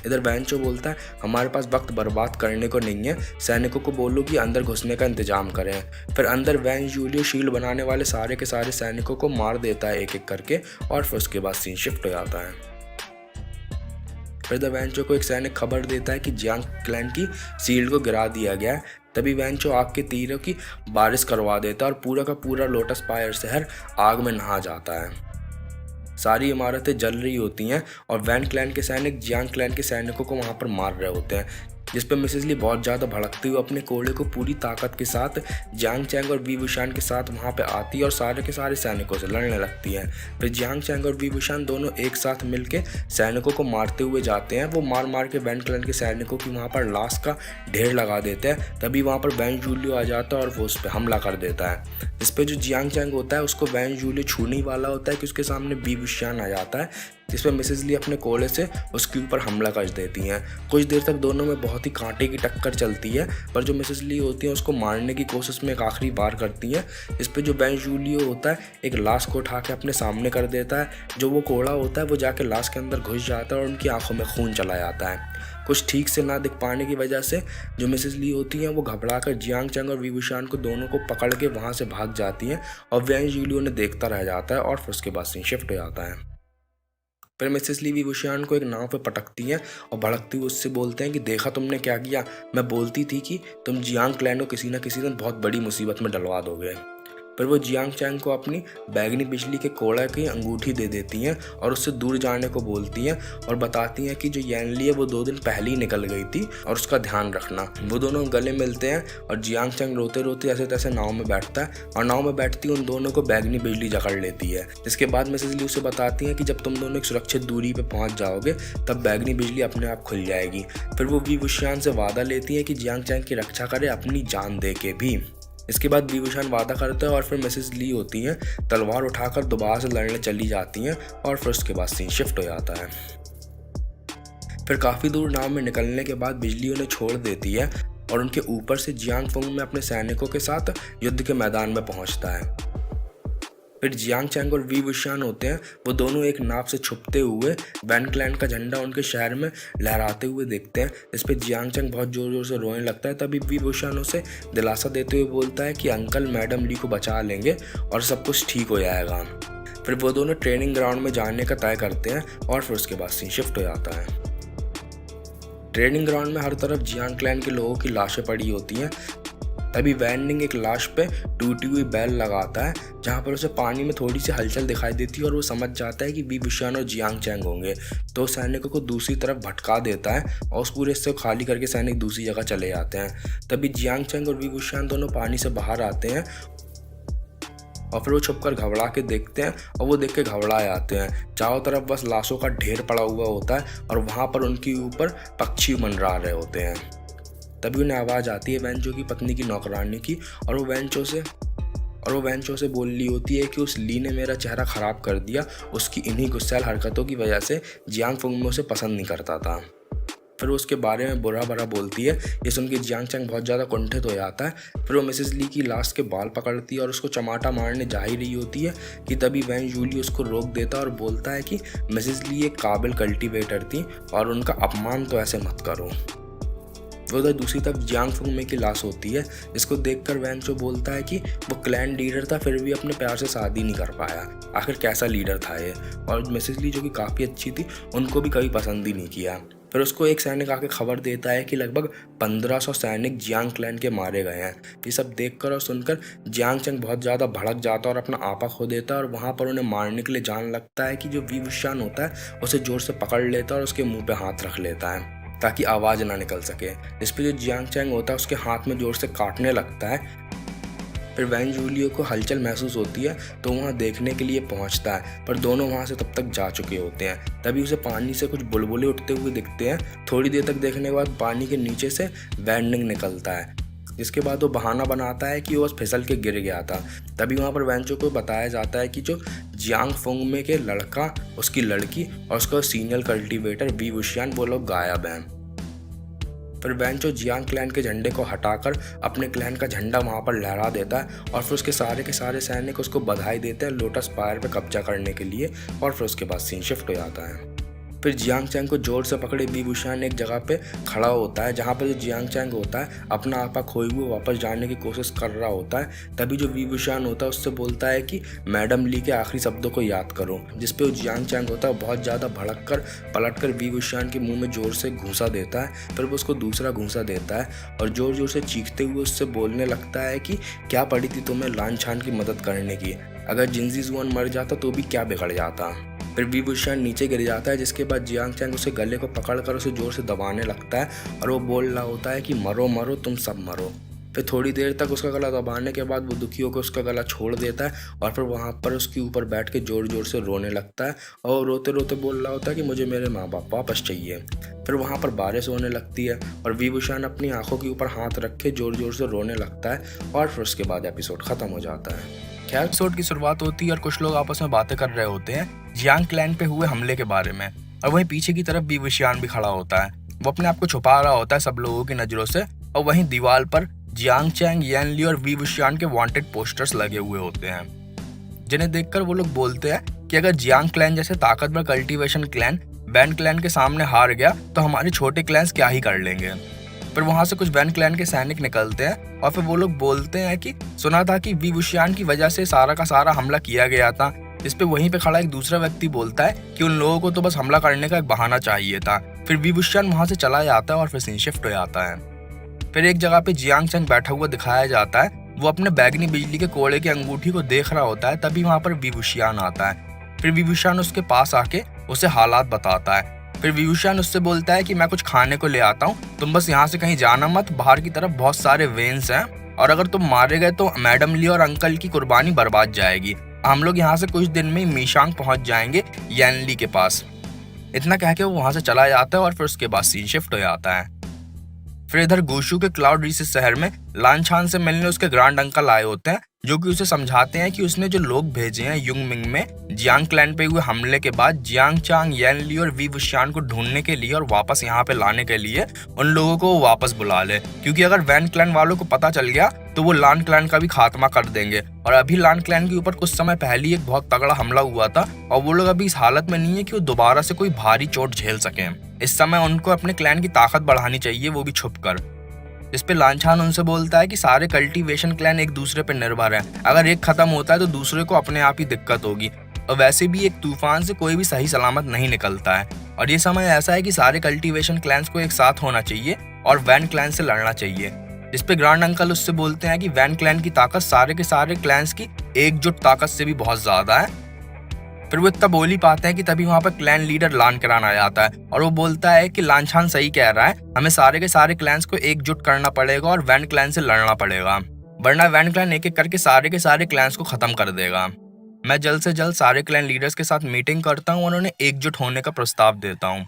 इधर वेंचो बोलता है हमारे पास वक्त बर्बाद करने को नहीं है, सैनिकों को बोलो कि अंदर घुसने का इंतजाम करें। फिर अंदर वैन जूलियो शील्ड बनाने वाले सारे के सारे सैनिकों को मार देता है एक एक करके और फिर उसके बाद सीन शिफ्ट हो जाता है। फिर द वेंचो को एक सैनिक खबर देता है कि जियांग क्लैन की शील्ड को गिरा दिया गया है। तभी वेंचो आग के तीरों की बारिश करवा देता है और पूरा का पूरा लोटस पायर शहर आग में नहा जाता है। सारी इमारतें जल रही होती हैं और वैन क्लैन के सैनिक जियांग क्लैन के सैनिकों को वहाँ पर मार रहे होते हैं, जिस पर मिसेस ली बहुत ज़्यादा भड़कती हुई अपने कोड़े को पूरी ताकत के साथ जियांग चैंग और वी बुशियान के साथ वहाँ पे आती है और सारे के सारे सैनिकों से लड़ने लगती है। फिर जियांग चैंग और वी बुशियान दोनों एक साथ मिलके सैनिकों को मारते हुए जाते हैं। वो मार के वैन क्लैन के सैनिकों की वहाँ पर लाश का ढेर लगा देते हैं। तभी वहाँ पर वैन जूलियो आ जाता है और वो उस पर हमला कर देता है। इस पर जो जियांग चैंग होता है उसको वैन जूलियो छूने ही वाला होता है कि उसके सामने वी बुशियान आ जाता है, जिस पर मिसेस ली अपने कोड़े से उसके ऊपर हमला कर देती हैं। कुछ देर तक दोनों में बहुत ही कांटे की टक्कर चलती है, पर जो मिसेस ली होती है उसको मारने की कोशिश में एक आखिरी बार करती हैं। इस पर जो वैन जूलियो होता है एक लाश को उठा के अपने सामने कर देता है। जो वो कोड़ा होता है वो जाके लाश के अंदर घुस जाता है और उनकी आंखों में खून चला जाता है। कुछ ठीक से ना दिख पाने की वजह से जो मिसेस ली होती हैं वो घबरा कर जियांग चैंग और वी बुशियान को दोनों को पकड़ के वहाँ से भाग जाती हैं और वैन जूलियो ने देखता रह जाता है और फिर उसके बाद सीन शिफ्ट हो जाता है। फिर मिसेस ली वी बुशियान को एक नाव पे पटकती हैं और भड़कती हुई उससे बोलते हैं कि देखा तुमने क्या किया, मैं बोलती थी कि तुम जियांग क्लैन को किसी न किसी दिन बहुत बड़ी मुसीबत में डलवा दोगे। पर वो जियांग चैंग को अपनी बैगनी बिजली के कोड़ा की अंगूठी दे देती हैं और उससे दूर जाने को बोलती हैं और बताती हैं कि जो यानली है वो 2 दिन पहले ही निकल गई थी और उसका ध्यान रखना। वो दोनों गले मिलते हैं और जियांग चैंग रोते रोते जैसे तैसे नाव में बैठता है और नाव में बैठती उन दोनों को बैगनी बिजली जकड़ लेती है। जिसके बाद मिसेस ली उसे बताती हैं कि जब तुम दोनों एक सुरक्षित दूरी पर पहुंच जाओगे तब बैगनी बिजली अपने आप खुल जाएगी। फिर वो वी वुशियान से वादा लेती है कि जियांग चैंग की रक्षा करे अपनी जान दे के भी। इसके बाद वी वुशियान वादा करता है और फिर मिसेस ली होती हैं तलवार उठाकर दोबारा से लड़ने चली जाती हैं और फिर उसके बाद सीन शिफ्ट हो जाता है। फिर काफ़ी दूर नाव में निकलने के बाद बिजली उन्हें छोड़ देती है और उनके ऊपर से जियांग फंग में अपने सैनिकों के साथ युद्ध के मैदान में पहुंचता है। फिर जियांग चैंग और वी वुशियान होते हैं वो दोनों एक नाव से छुपते हुए वैन क्लैन का झंडा उनके शहर में लहराते हुए देखते हैं। इस पर जियांग चैंग बहुत जोर जोर से रोने लगता है। तभी वी वुशियान उसे दिलासा देते हुए बोलता है कि अंकल मैडम ली को बचा लेंगे और सब कुछ ठीक हो जाएगा। फिर वो दोनों ट्रेनिंग ग्राउंड में जाने का तय करते हैं और फिर उसके बाद सीन शिफ्ट हो जाता है। ट्रेनिंग ग्राउंड में हर तरफ जियांग क्लैन के लोगों की लाशें पड़ी होती हैं। तभी वैन एक लाश पे टूटी हुई बैल लगाता है जहाँ पर उसे पानी में थोड़ी सी हलचल दिखाई देती है और वो समझ जाता है कि वी वुशियान और जियांग चैंग होंगे। तो सैनिकों को दूसरी तरफ भटका देता है और उस पूरे हिस्से को खाली करके सैनिक दूसरी जगह चले जाते हैं। तभी जियांग चैंग और वी वुशियान दोनों पानी से बाहर आते हैं और फिर वो छुपकर घबरा के देखते हैं और वो देख के घबरा जाते हैं। चारों तरफ बस लाशों का ढेर पड़ा हुआ होता है और वहाँ पर उनके ऊपर पक्षी मंडरा रहे होते हैं। तभी उन्हें आवाज़ आती है वेंचो की पत्नी की नौकरानी की और वो वेंचो से बोल रही होती है कि उस ली ने मेरा चेहरा ख़राब कर दिया। उसकी इन्हीं गुस्सैल हरकतों की वजह से जियांग फंग उसे पसंद नहीं करता था। फिर वो उसके बारे में बुरा भरा बोलती है। ये सुन के जियांग चैंग बहुत ज़्यादा कुंठित हो जाता है। फिर वो मिसेस ली की लाश के बाल पकड़ती है और उसको चमाटा मारने जा ही रही होती है कि तभी वैन जूली उसको रोक देता है और बोलता है कि मिसेस ली एक काबिल कल्टीवेटर थी और उनका अपमान तो ऐसे मत करो। उधर दूसरी तरफ जियांग फंग में की लाश होती है जिसको देखकर वेंचो बोलता है कि वो क्लैन लीडर था फिर भी अपने प्यार से शादी नहीं कर पाया। आखिर कैसा लीडर था ये। और मिसेस ली जो कि काफ़ी अच्छी थी उनको भी कभी पसंद ही नहीं किया। फिर उसको एक सैनिक आके खबर देता है कि लगभग 1500 सैनिक जियांग क्लैन के मारे गए हैं। ये सब देखकर और सुनकर जियांग चैंग बहुत ज़्यादा भड़क जाता है और अपना आपा खो देता है और वहाँ पर उन्हें मारने के लिए जान लगता है कि जो वी वुशियान होता है उसे जोर से पकड़ लेता है और उसके मुँह पर हाथ रख लेता है ताकि आवाज़ ना निकल सके। इस पर जो जियांग चैंग होता है उसके हाथ में जोर से काटने लगता है। फिर वैन जूलियो को हलचल महसूस होती है तो वहाँ देखने के लिए पहुँचता है पर दोनों वहाँ से तब तक जा चुके होते हैं। तभी उसे पानी से कुछ बुलबुले उठते हुए दिखते हैं। थोड़ी देर तक देखने के बाद पानी के नीचे से वैंडिंग निकलता है जिसके बाद वो बहाना बनाता है कि वो बस फिसल के गिर गया था। तभी वहाँ पर वेंचो को बताया जाता है कि जो जियांग फंग में के लड़का, उसकी लड़की और उसका सीनियर कल्टीवेटर वी वुशियान वो लोग गायब हैं। फिर वेंचो जियांग क्लैन के झंडे को हटाकर अपने क्लैन का झंडा वहाँ पर लहरा देता है और फिर उसके सारे के सारे सैनिक उसको बधाई देते हैं लोटस पायर पे कब्जा करने के लिए और फिर उसके बाद सीन शिफ्ट हो जाता है। फिर जियांग चैंग को जोर से पकड़े वी वुशियान एक जगह पे खड़ा होता है जहाँ पर जो जियांग चैंग होता है अपना आपा खोए हुए वापस जाने की कोशिश कर रहा होता है। तभी जो वी वुशियान होता है उससे बोलता है कि मैडम ली के आखिरी शब्दों को याद करो। जिस पे वो जियांग चैंग होता है बहुत ज़्यादा भड़क कर पलट कर वी वुशियान के मुँह में जोर से घूंसा देता है। फिर वो उसको दूसरा घूंसा देता है और जोर जोर से चीखते हुए उससे बोलने लगता है कि क्या पड़ी थी तुम्हें लान छान की मदद करने की, अगर जिंजी जुआन मर जाता तो भी क्या बिगड़ जाता। फिर वी वुशियान नीचे गिर जाता है जिसके बाद जियांग चैंग उसे गले को पकड़कर उसे जोर से दबाने लगता है और वो बोल रहा होता है कि मरो मरो तुम सब मरो। फिर थोड़ी देर तक उसका गला दबाने के बाद वो दुखी होकर उसका गला छोड़ देता है और फिर वहाँ पर उसके ऊपर बैठ के जोर जोर से रोने लगता है और रोते रोते बोल रहा होता है कि मुझे मेरे माँ बाप वापस चाहिए। फिर वहाँ पर बारिश होने लगती है और वी वुशियान अपनी आंखों के ऊपर हाथ रख के जोर जोर से रोने लगता है और फिर उसके बाद एपिसोड खत्म हो जाता है। खैर एपिसोड की शुरुआत होती है और कुछ लोग आपस में बातें कर रहे होते हैं जियांग क्लैन पे हुए हमले के बारे में और वहीं पीछे की तरफ वी वुशियान भी खड़ा होता है। वो अपने आप को छुपा रहा होता है सब लोगों की नज़रों से और वहीं दीवार पर जियांग चैंग, यान ली और वी वुशियान के वांटेड पोस्टर्स लगे हुए होते हैं जिन्हें देखकर वो लोग बोलते हैं कि अगर जियांग क्लैन जैसे ताकतवर कल्टीवेशन क्लैन वैन क्लैन के सामने हार गया तो हमारे छोटे क्लैन्स क्या ही कर लेंगे। फिर वहाँ से कुछ वैन क्लैन के सैनिक निकलते हैं और फिर वो लोग बोलते हैं कि सुना था कि वी वुशियान की वजह से सारा का सारा हमला किया गया था। इस पे वहीं पे खड़ा एक दूसरा व्यक्ति बोलता है कि उन लोगों को तो बस हमला करने का एक बहाना चाहिए था। फिर वी वुशियान वहाँ से चला जाता है और फिर सीन शिफ्ट हो जाता है। फिर एक जगह पे जियांग चैंग बैठा हुआ दिखाया जाता है वो अपने बैगनी बिजली के कोड़े की अंगूठी को देख रहा होता है, तभी वहाँ पर विभूषियान आता है। फिर विभूषियान उसके पास आके उसे हालात बताता है। फिर विभूषियान उससे बोलता है कि मैं कुछ खाने को ले आता हूँ, तुम बस यहाँ से कहीं जाना मत, बाहर की तरफ बहुत सारे वेन्स हैं और अगर तुम मारे गए तो मैडम ली और अंकल की कुर्बानी बर्बाद जाएगी। हम लोग यहाँ से कुछ दिन में ही मीशांग पहुंच जाएंगे यानली के पास। इतना कह के वो वहां से चला जाता है और फिर उसके बाद सीन शिफ्ट हो जाता है। फिर इधर गुशु के क्लाउड रिसेस शहर में लानछान से मिलने उसके ग्रैंड अंकल आए होते हैं, जो कि उसे समझाते हैं कि उसने जो लोग भेजे हैं युंगमिंग में जियांग क्लैन पे हुए हमले के बाद जियांग चांग, यानली और वी वुशियान को ढूंढने के लिए और वापस यहाँ पे लाने के लिए उन लोगों को वापस बुला ले, क्योंकि अगर वैन क्लैन वालों को पता चल गया तो वो लान क्लैन का भी खात्मा कर देंगे। और अभी लान क्लैन के ऊपर कुछ समय पहले एक बहुत तगड़ा हमला हुआ था और वो लोग अभी इस हालत में नहीं है कि वो दोबारा से कोई भारी चोट झेल सके। इस समय उनको अपने क्लैन की ताकत बढ़ानी चाहिए, वो भी छुप कर। इस पे लानछान उनसे बोलता है कि सारे कल्टीवेशन क्लैन एक दूसरे पर निर्भर है, अगर एक खत्म होता है तो दूसरे को अपने आप ही दिक्कत होगी। और वैसे भी एक तूफान से कोई भी सही सलामत नहीं निकलता है और ये समय ऐसा है कि सारे कल्टीवेशन क्लैंस को एक साथ होना चाहिए और वैन क्लैन से लड़ना चाहिए। इस पे ग्रैंड अंकल उससे बोलते हैं कि वैन क्लैन की ताकत सारे के सारे क्लैंस की एकजुट ताकत से भी बहुत ज्यादा है। फिर वो इतना बोल ही पाते हैं कि तभी वहां पर क्लैन लीडर लान करान आ जाता है और वो बोलता है कि लानछान सही कह रहा है, हमें सारे के सारे क्लैंस को एकजुट करना पड़ेगा और वैन क्लैन से लड़ना पड़ेगा, वरना वैन क्लैन एक एक करके सारे के सारे क्लैंस को खत्म कर देगा। मैं जल्द से जल्द सारे क्लैन लीडर्स के साथ मीटिंग करता हूँ और उन्हें एकजुट होने का प्रस्ताव देता हूँ।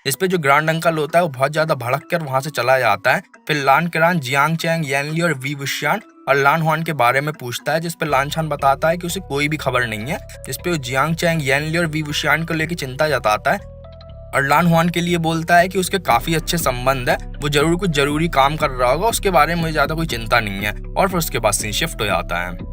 इस पे जो ग्रैंड अंकल होता है वो बहुत ज्यादा भड़क कर वहां से चला जाता है। फिर लान करान जियांग चैंग, यानली और वी वुशियान और लान हुआन के बारे में पूछता है, जिस पे लानछान बताता है कि उसे कोई भी खबर नहीं है। जिस पे वो जियांग चैंग, यानली और वी वुशियान को लेकर चिंता जताता है और लान हुआन के लिए बोलता है कि उसके काफी अच्छे संबंध है, वो जरूर कुछ जरूरी काम कर रहा होगा, उसके बारे में मुझे ज्यादा कोई चिंता नहीं है। और फिर उसके बाद सीन शिफ्ट हो जाता है।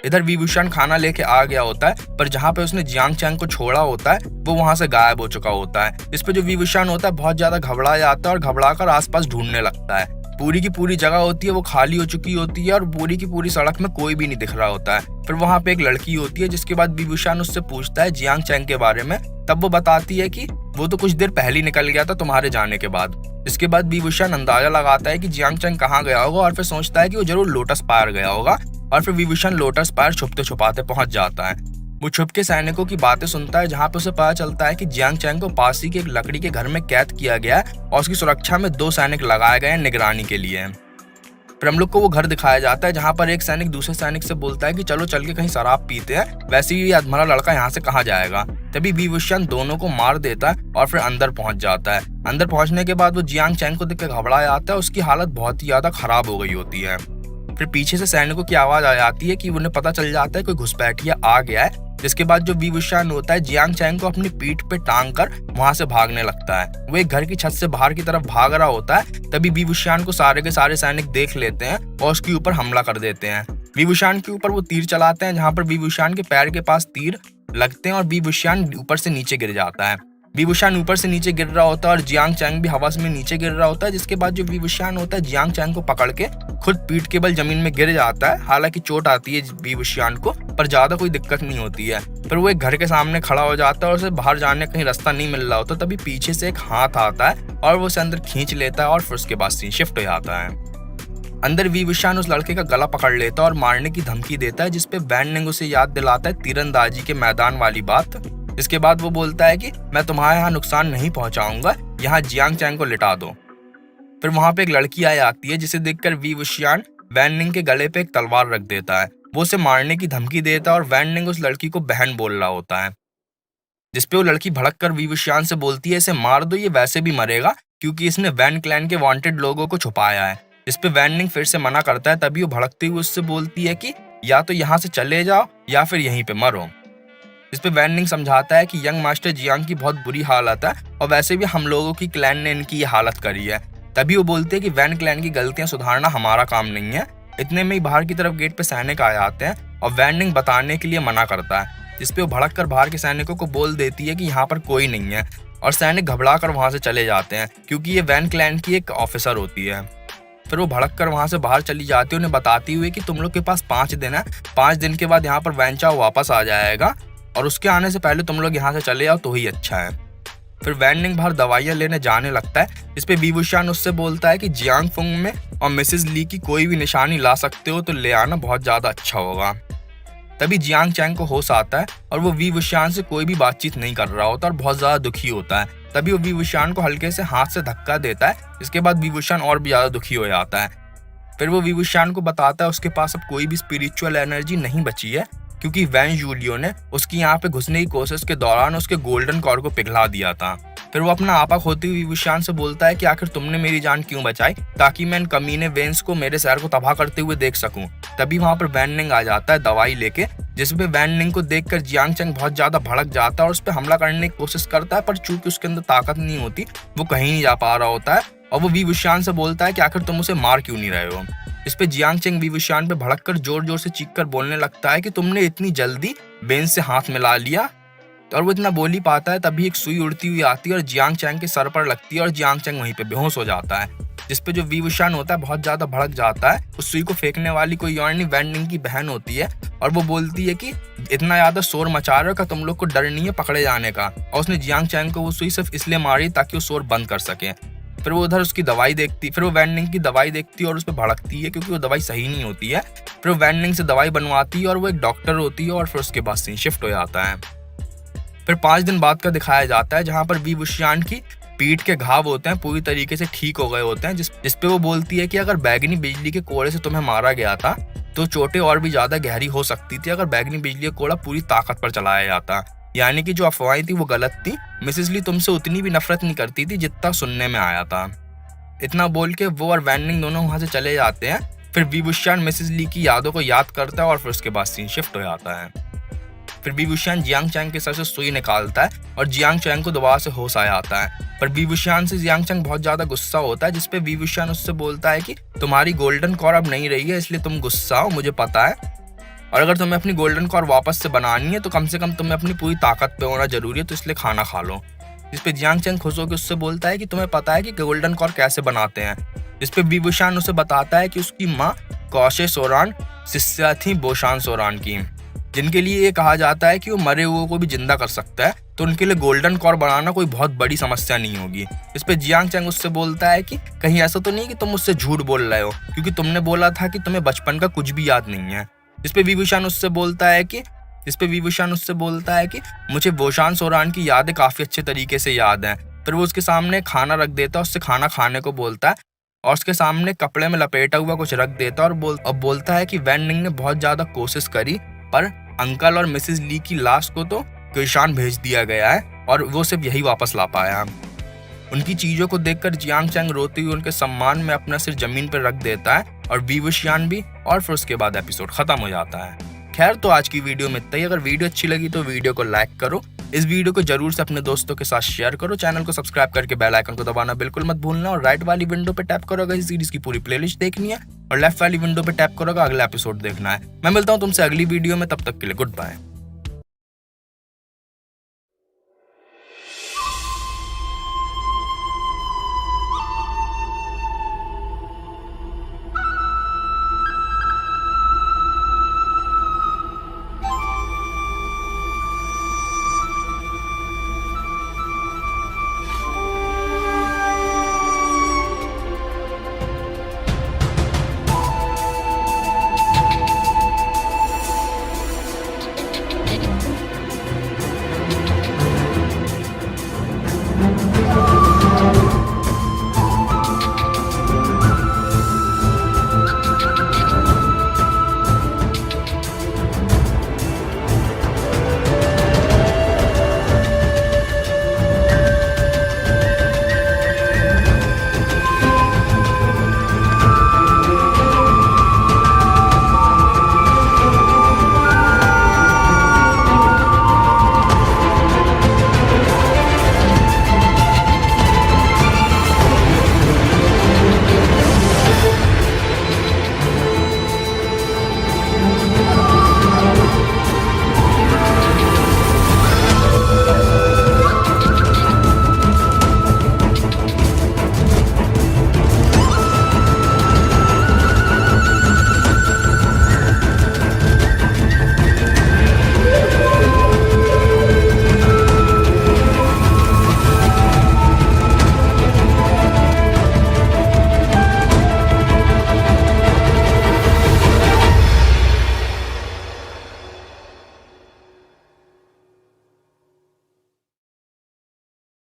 इधर विभूषण खाना लेके आ गया होता है, पर जहाँ पे उसने जियांग चैंग को छोड़ा होता है वो वहां से गायब हो चुका होता है। इस पे जो विभूषण होता है बहुत ज्यादा घबरा जाता है और घबरा कर आसपास ढूंढने लगता है। पूरी की पूरी जगह होती है वो खाली हो चुकी होती है और पूरी की पूरी सड़क में कोई भी नहीं दिख रहा होता है। फिर वहां पे एक लड़की होती है, जिसके बाद विभूषण उससे पूछता है जियांग चैंग के बारे में। तब वो बताती है कि वो तो कुछ देर पहले निकल गया था तुम्हारे जाने के बाद। इसके बाद विभूषण अंदाजा लगाता है कि जियांग चैंग कहाँ गया होगा और फिर सोचता है कि वो जरूर लोटस पायर गया होगा और फिर विभूषण लोटस पायर छुपते छुपाते पहुंच जाता है। वो छुप के सैनिकों की बातें सुनता है, जहाँ पे उसे पता चलता है कि जियांग चैंग को पास ही के एक लकड़ी के घर में कैद किया गया है और उसकी सुरक्षा में 2 सैनिक लगाए गए हैं निगरानी के लिए। फिर हम लोग को वो घर दिखाया जाता है, जहाँ पर एक सैनिक दूसरे सैनिक से बोलता है कि चलो चल के कहीं शराब पीते हैं, वैसे ही अधमरा लड़का यहाँ से कहाँ जाएगा। तभी विभूषण दोनों को मार देता है और फिर अंदर पहुंच जाता है। अंदर पहुंचने के बाद वो जियांग चैंग को देख के घबरा जाता है, उसकी हालत बहुत ही ज्यादा खराब हो गई होती है। फिर पीछे से सैनिकों की आवाज आ जाती है कि उन्हें पता चल जाता है कोई घुसपैठिया आ गया है। जिसके बाद जो विभूषण होता है जियांग चैंग को अपनी पीठ पे टांग कर वहां से भागने लगता है। वो एक घर की छत से बाहर की तरफ भाग रहा होता है, तभी विभूषण को सारे के सारे सैनिक देख लेते हैं और उसके ऊपर हमला कर देते हैं। विभूषण के ऊपर वो तीर चलाते हैं, जहाँ पर विभूषण के पैर के पास तीर लगते हैं और विभूषण ऊपर से नीचे गिर जाता है। विभूषण ऊपर से नीचे गिर रहा होता है और जियांग चैंग भी हवा में नीचे गिर रहा होता है। जिसके बाद जो विभूषण होता है जियांग चैंग को पकड़ के खुद पीठ के बल जमीन में गिर जाता है। हालांकि चोट आती है विभूषण को, पर ज्यादा कोई दिक्कत नहीं होती है। फिर वो एक घर के सामने खड़ा हो जाता है और उसे बाहर जाने कहीं रास्ता नहीं मिल रहा होता। तभी पीछे से एक हाथ आता है और वो उसे अंदर खींच लेता है और फिर उसके बाद सीन शिफ्ट हो जाता है। अंदर विभूषण उस लड़के का गला पकड़ लेता है और मारने की धमकी देता है, जिसपे वैन निंग उसे याद दिलाता है तीरंदाजी के मैदान वाली बात। इसके बाद वो बोलता है कि मैं तुम्हारे यहाँ नुकसान नहीं पहुंचाऊंगा, यहाँ जियांग चैंग को लिटा दो। फिर वहां पे एक लड़की आ जाती है, जिसे देखकर विभूषण वैन निंग के गले पे एक तलवार रख देता है। वो उसे मारने की धमकी देता है और वैन निंग उस लड़की को बहन बोल रहा होता है। जिसपे वो लड़की भड़क कर विभूषण से बोलती है इसे मार दो, ये वैसे भी मरेगा क्योंकि इसने वैन क्लैन के वांटेड लोगों को छुपाया है। इस पे वैन निंग फिर से मना करता है। तभी वो भड़कती हुई उससे बोलती है कि या तो यहाँ से चले जाओ या फिर यहीं पे मरो। इस पे वैन निंग समझाता है कि यंग मास्टर जियांग की बहुत बुरी हालत है और वैसे भी हम लोगों की क्लैन ने इनकी ये हालत करी है। तभी वो बोलते हैं कि वैन क्लैन की गलतियां सुधारना हमारा काम नहीं है। इतने में ही बाहर की तरफ गेट पे सैनिक आ जाते हैं और वैन निंग बताने के लिए मना करता है। जिसपे वो भड़क कर बाहर के सैनिकों को बोल देती है कि यहाँ पर कोई नहीं है और सैनिक घबरा कर वहां से चले जाते हैं, क्योंकि ये वैन क्लैन की एक ऑफिसर होती है। फिर वो भड़क कर वहां से बाहर चली जाती है, उन्हें बताती हुई कि तुम लोग के पास 5 दिन है, 5 दिन के बाद यहाँ पर वैन चाओ वापस आ जाएगा और उसके आने से पहले तुम लोग यहाँ से चले जाओ तो ही अच्छा है। फिर वैन निंग बाहर दवाइयाँ लेने जाने लगता है, जिस पे वी वुशान उससे बोलता है कि जियांग फुंग में और मिसेस ली की कोई भी निशानी ला सकते हो तो ले आना, बहुत ज़्यादा अच्छा होगा। तभी जियांग चैंग को होश आता है और वो वी वुशान से कोई भी बातचीत नहीं कर रहा होता और बहुत ज़्यादा दुखी होता है। तभी वो वी वुशान को हल्के से हाथ से धक्का देता है, जिसके बाद वी वुशान और भी ज़्यादा दुखी हो जाता है। फिर वो वी वुशान को बताता है उसके पास अब कोई भी स्पिरिचुअल एनर्जी नहीं बची है, क्योंकि वैन जूलियो ने उसकी यहाँ पे घुसने की कोशिश के दौरान उसके गोल्डन कॉर को पिघला दिया था। फिर वो अपना आपा खोते हुए वी वुशान से बोलता है कि आखिर तुमने मेरी जान क्यों बचाई, ताकि मैं इन कमीने वेन्स को मेरे शहर को तबाह करते हुए देख सकूं। तभी वहां पर वैन निंग आ जाता है दवाई लेके, जिसपे वैन निंग को देखकर जियांग चैंग बहुत ज्यादा भड़क जाता है और उस पर हमला करने की कोशिश करता है, पर चूंकि उसके अंदर ताकत नहीं होती वो कहीं नहीं जा पा रहा होता है और वो वी वुशान से बोलता है कि आखिर तुम उसे मार क्यों नहीं रहे हो। इस पे जियांग चैंग वी वुशान पे भड़क कर जोर जोर से चीख कर बोलने लगता है कि तुमने इतनी जल्दी वेन से हाथ मिला लिया। और वो इतना बोल ही पाता है तभी एक सुई उड़ती हुई आती है और जियांग चैंग के सर पर लगती है और जियांग चैंग वहीं पे बेहोश हो जाता है, जिसपे जो वी वुशान होता है बहुत ज्यादा भड़क जाता है। उस सुई को फेंकने वाली कोई और नहीं वैन निंग की बहन होती है और वो बोलती है कि इतना ज्यादा शोर मचा रहे हो का तुम लोग को डर नहीं है पकड़े जाने का। और उसने जियांग चैंग को वो सुई सिर्फ इसलिए मारी ताकि वो शोर बंद कर सके। फिर वो उधर उसकी दवाई देखती, फिर वो वैन निंग की दवाई देखती है और उस पर भड़कती है क्योंकि वो दवाई सही नहीं होती है। फिर वो वैन निंग से दवाई बनवाती है और वो एक डॉक्टर होती है और फिर उसके बाद सीन शिफ्ट हो जाता है। फिर 5 दिन बाद का दिखाया जाता है, जहाँ पर वी वुशान की पीठ के घाव होते हैं पूरी तरीके से ठीक हो गए होते हैं, जिसपे वो बोलती है कि अगर बैगनी बिजली के कोड़े से तुम्हें मारा गया था तो चोटें और भी ज्यादा गहरी हो सकती थी अगर बैगनी बिजली का कोड़ा पूरी ताकत पर चलाया जाता। यानी कि जो अफवाहें थी वो गलत थी, मिसेस ली तुमसे उतनी भी नफरत नहीं करती थी जितना सुनने में आया था। इतना बोल के वो और वैन निंग दोनों वहां से चले जाते हैं। फिर वी वुशान मिसेस ली की यादों को याद करता है और फिर उसके बाद सीन शिफ्ट हो जाता है। फिर वी वुशान जियांग चैंग के सर से सुई निकालता है और जियांग चैंग को दोबारा से होश आ जाता है। पर वी वुशान से जियांग चैंग बहुत ज्यादा गुस्सा होता है, जिसपे वी वुशान उससे बोलता है कि तुम्हारी गोल्डन कॉर अब नहीं रही है इसलिए तुम गुस्सा हो, मुझे पता है, और अगर तुम्हें अपनी गोल्डन कॉर वापस से बनानी है तो कम से कम तुम्हें अपनी पूरी ताकत पे होना जरूरी है, तो इसलिए खाना खा लो। जिसपे जियांग चैंग खुश होकर उससे बोलता है कि तुम्हें पता है कि गोल्डन कॉर कैसे बनाते हैं। जिसपे वी वुशान उसे बताता है कि उसकी माँ कौशे सोरान शिष्या थी बोशान सोरान की, जिनके लिए ये कहा जाता है कि वो मरे हुए को भी जिंदा कर सकता है, तो उनके लिए गोल्डन कॉर बनाना कोई बहुत बड़ी समस्या नहीं होगी। इस पे जियांग चैंग उससे बोलता है कि कहीं ऐसा तो नहीं कि तुम मुझसे झूठ बोल रहे हो, क्योंकि तुमने बोला था कि तुम्हें बचपन का कुछ भी याद नहीं है। इस पे वी वुशान उससे बोलता है कि मुझे बोशान सोरान की यादें काफी अच्छे तरीके से याद हैं। फिर वो उसके सामने खाना रख देता है, उससे खाना खाने को बोलता है और उसके सामने कपड़े में लपेटा हुआ कुछ रख देता है और बोलता है कि वैन निंग ने बहुत ज्यादा कोशिश करी पर अंकल और मिसेस ली की लाश को तो किशान भेज दिया गया है और वो सिर्फ यही वापस ला पाया। उनकी चीजों को देखकर जियांग चैंग रोते हुए उनके सम्मान में अपना सिर जमीन पर रख देता है और वी वुशान भी, और फिर उसके बाद एपिसोड खत्म हो जाता है। खैर, तो आज की वीडियो में इतना ही। अगर वीडियो अच्छी लगी तो वीडियो को लाइक करो, इस वीडियो को जरूर से अपने दोस्तों के साथ शेयर करो, चैनल को सब्सक्राइब करके बेल आइकन को दबाना बिल्कुल मत भूलना, और राइट वाली विंडो पे टैप करो अगर इस सीरीज की पूरी प्लेलिस्ट देखनी है, और लेफ्ट वाली विंडो पे टैप करो अगर अगला एपिसोड देखना है। मैं मिलता हूँ तुमसे अगली वीडियो में, तब तक के लिए गुड बाय।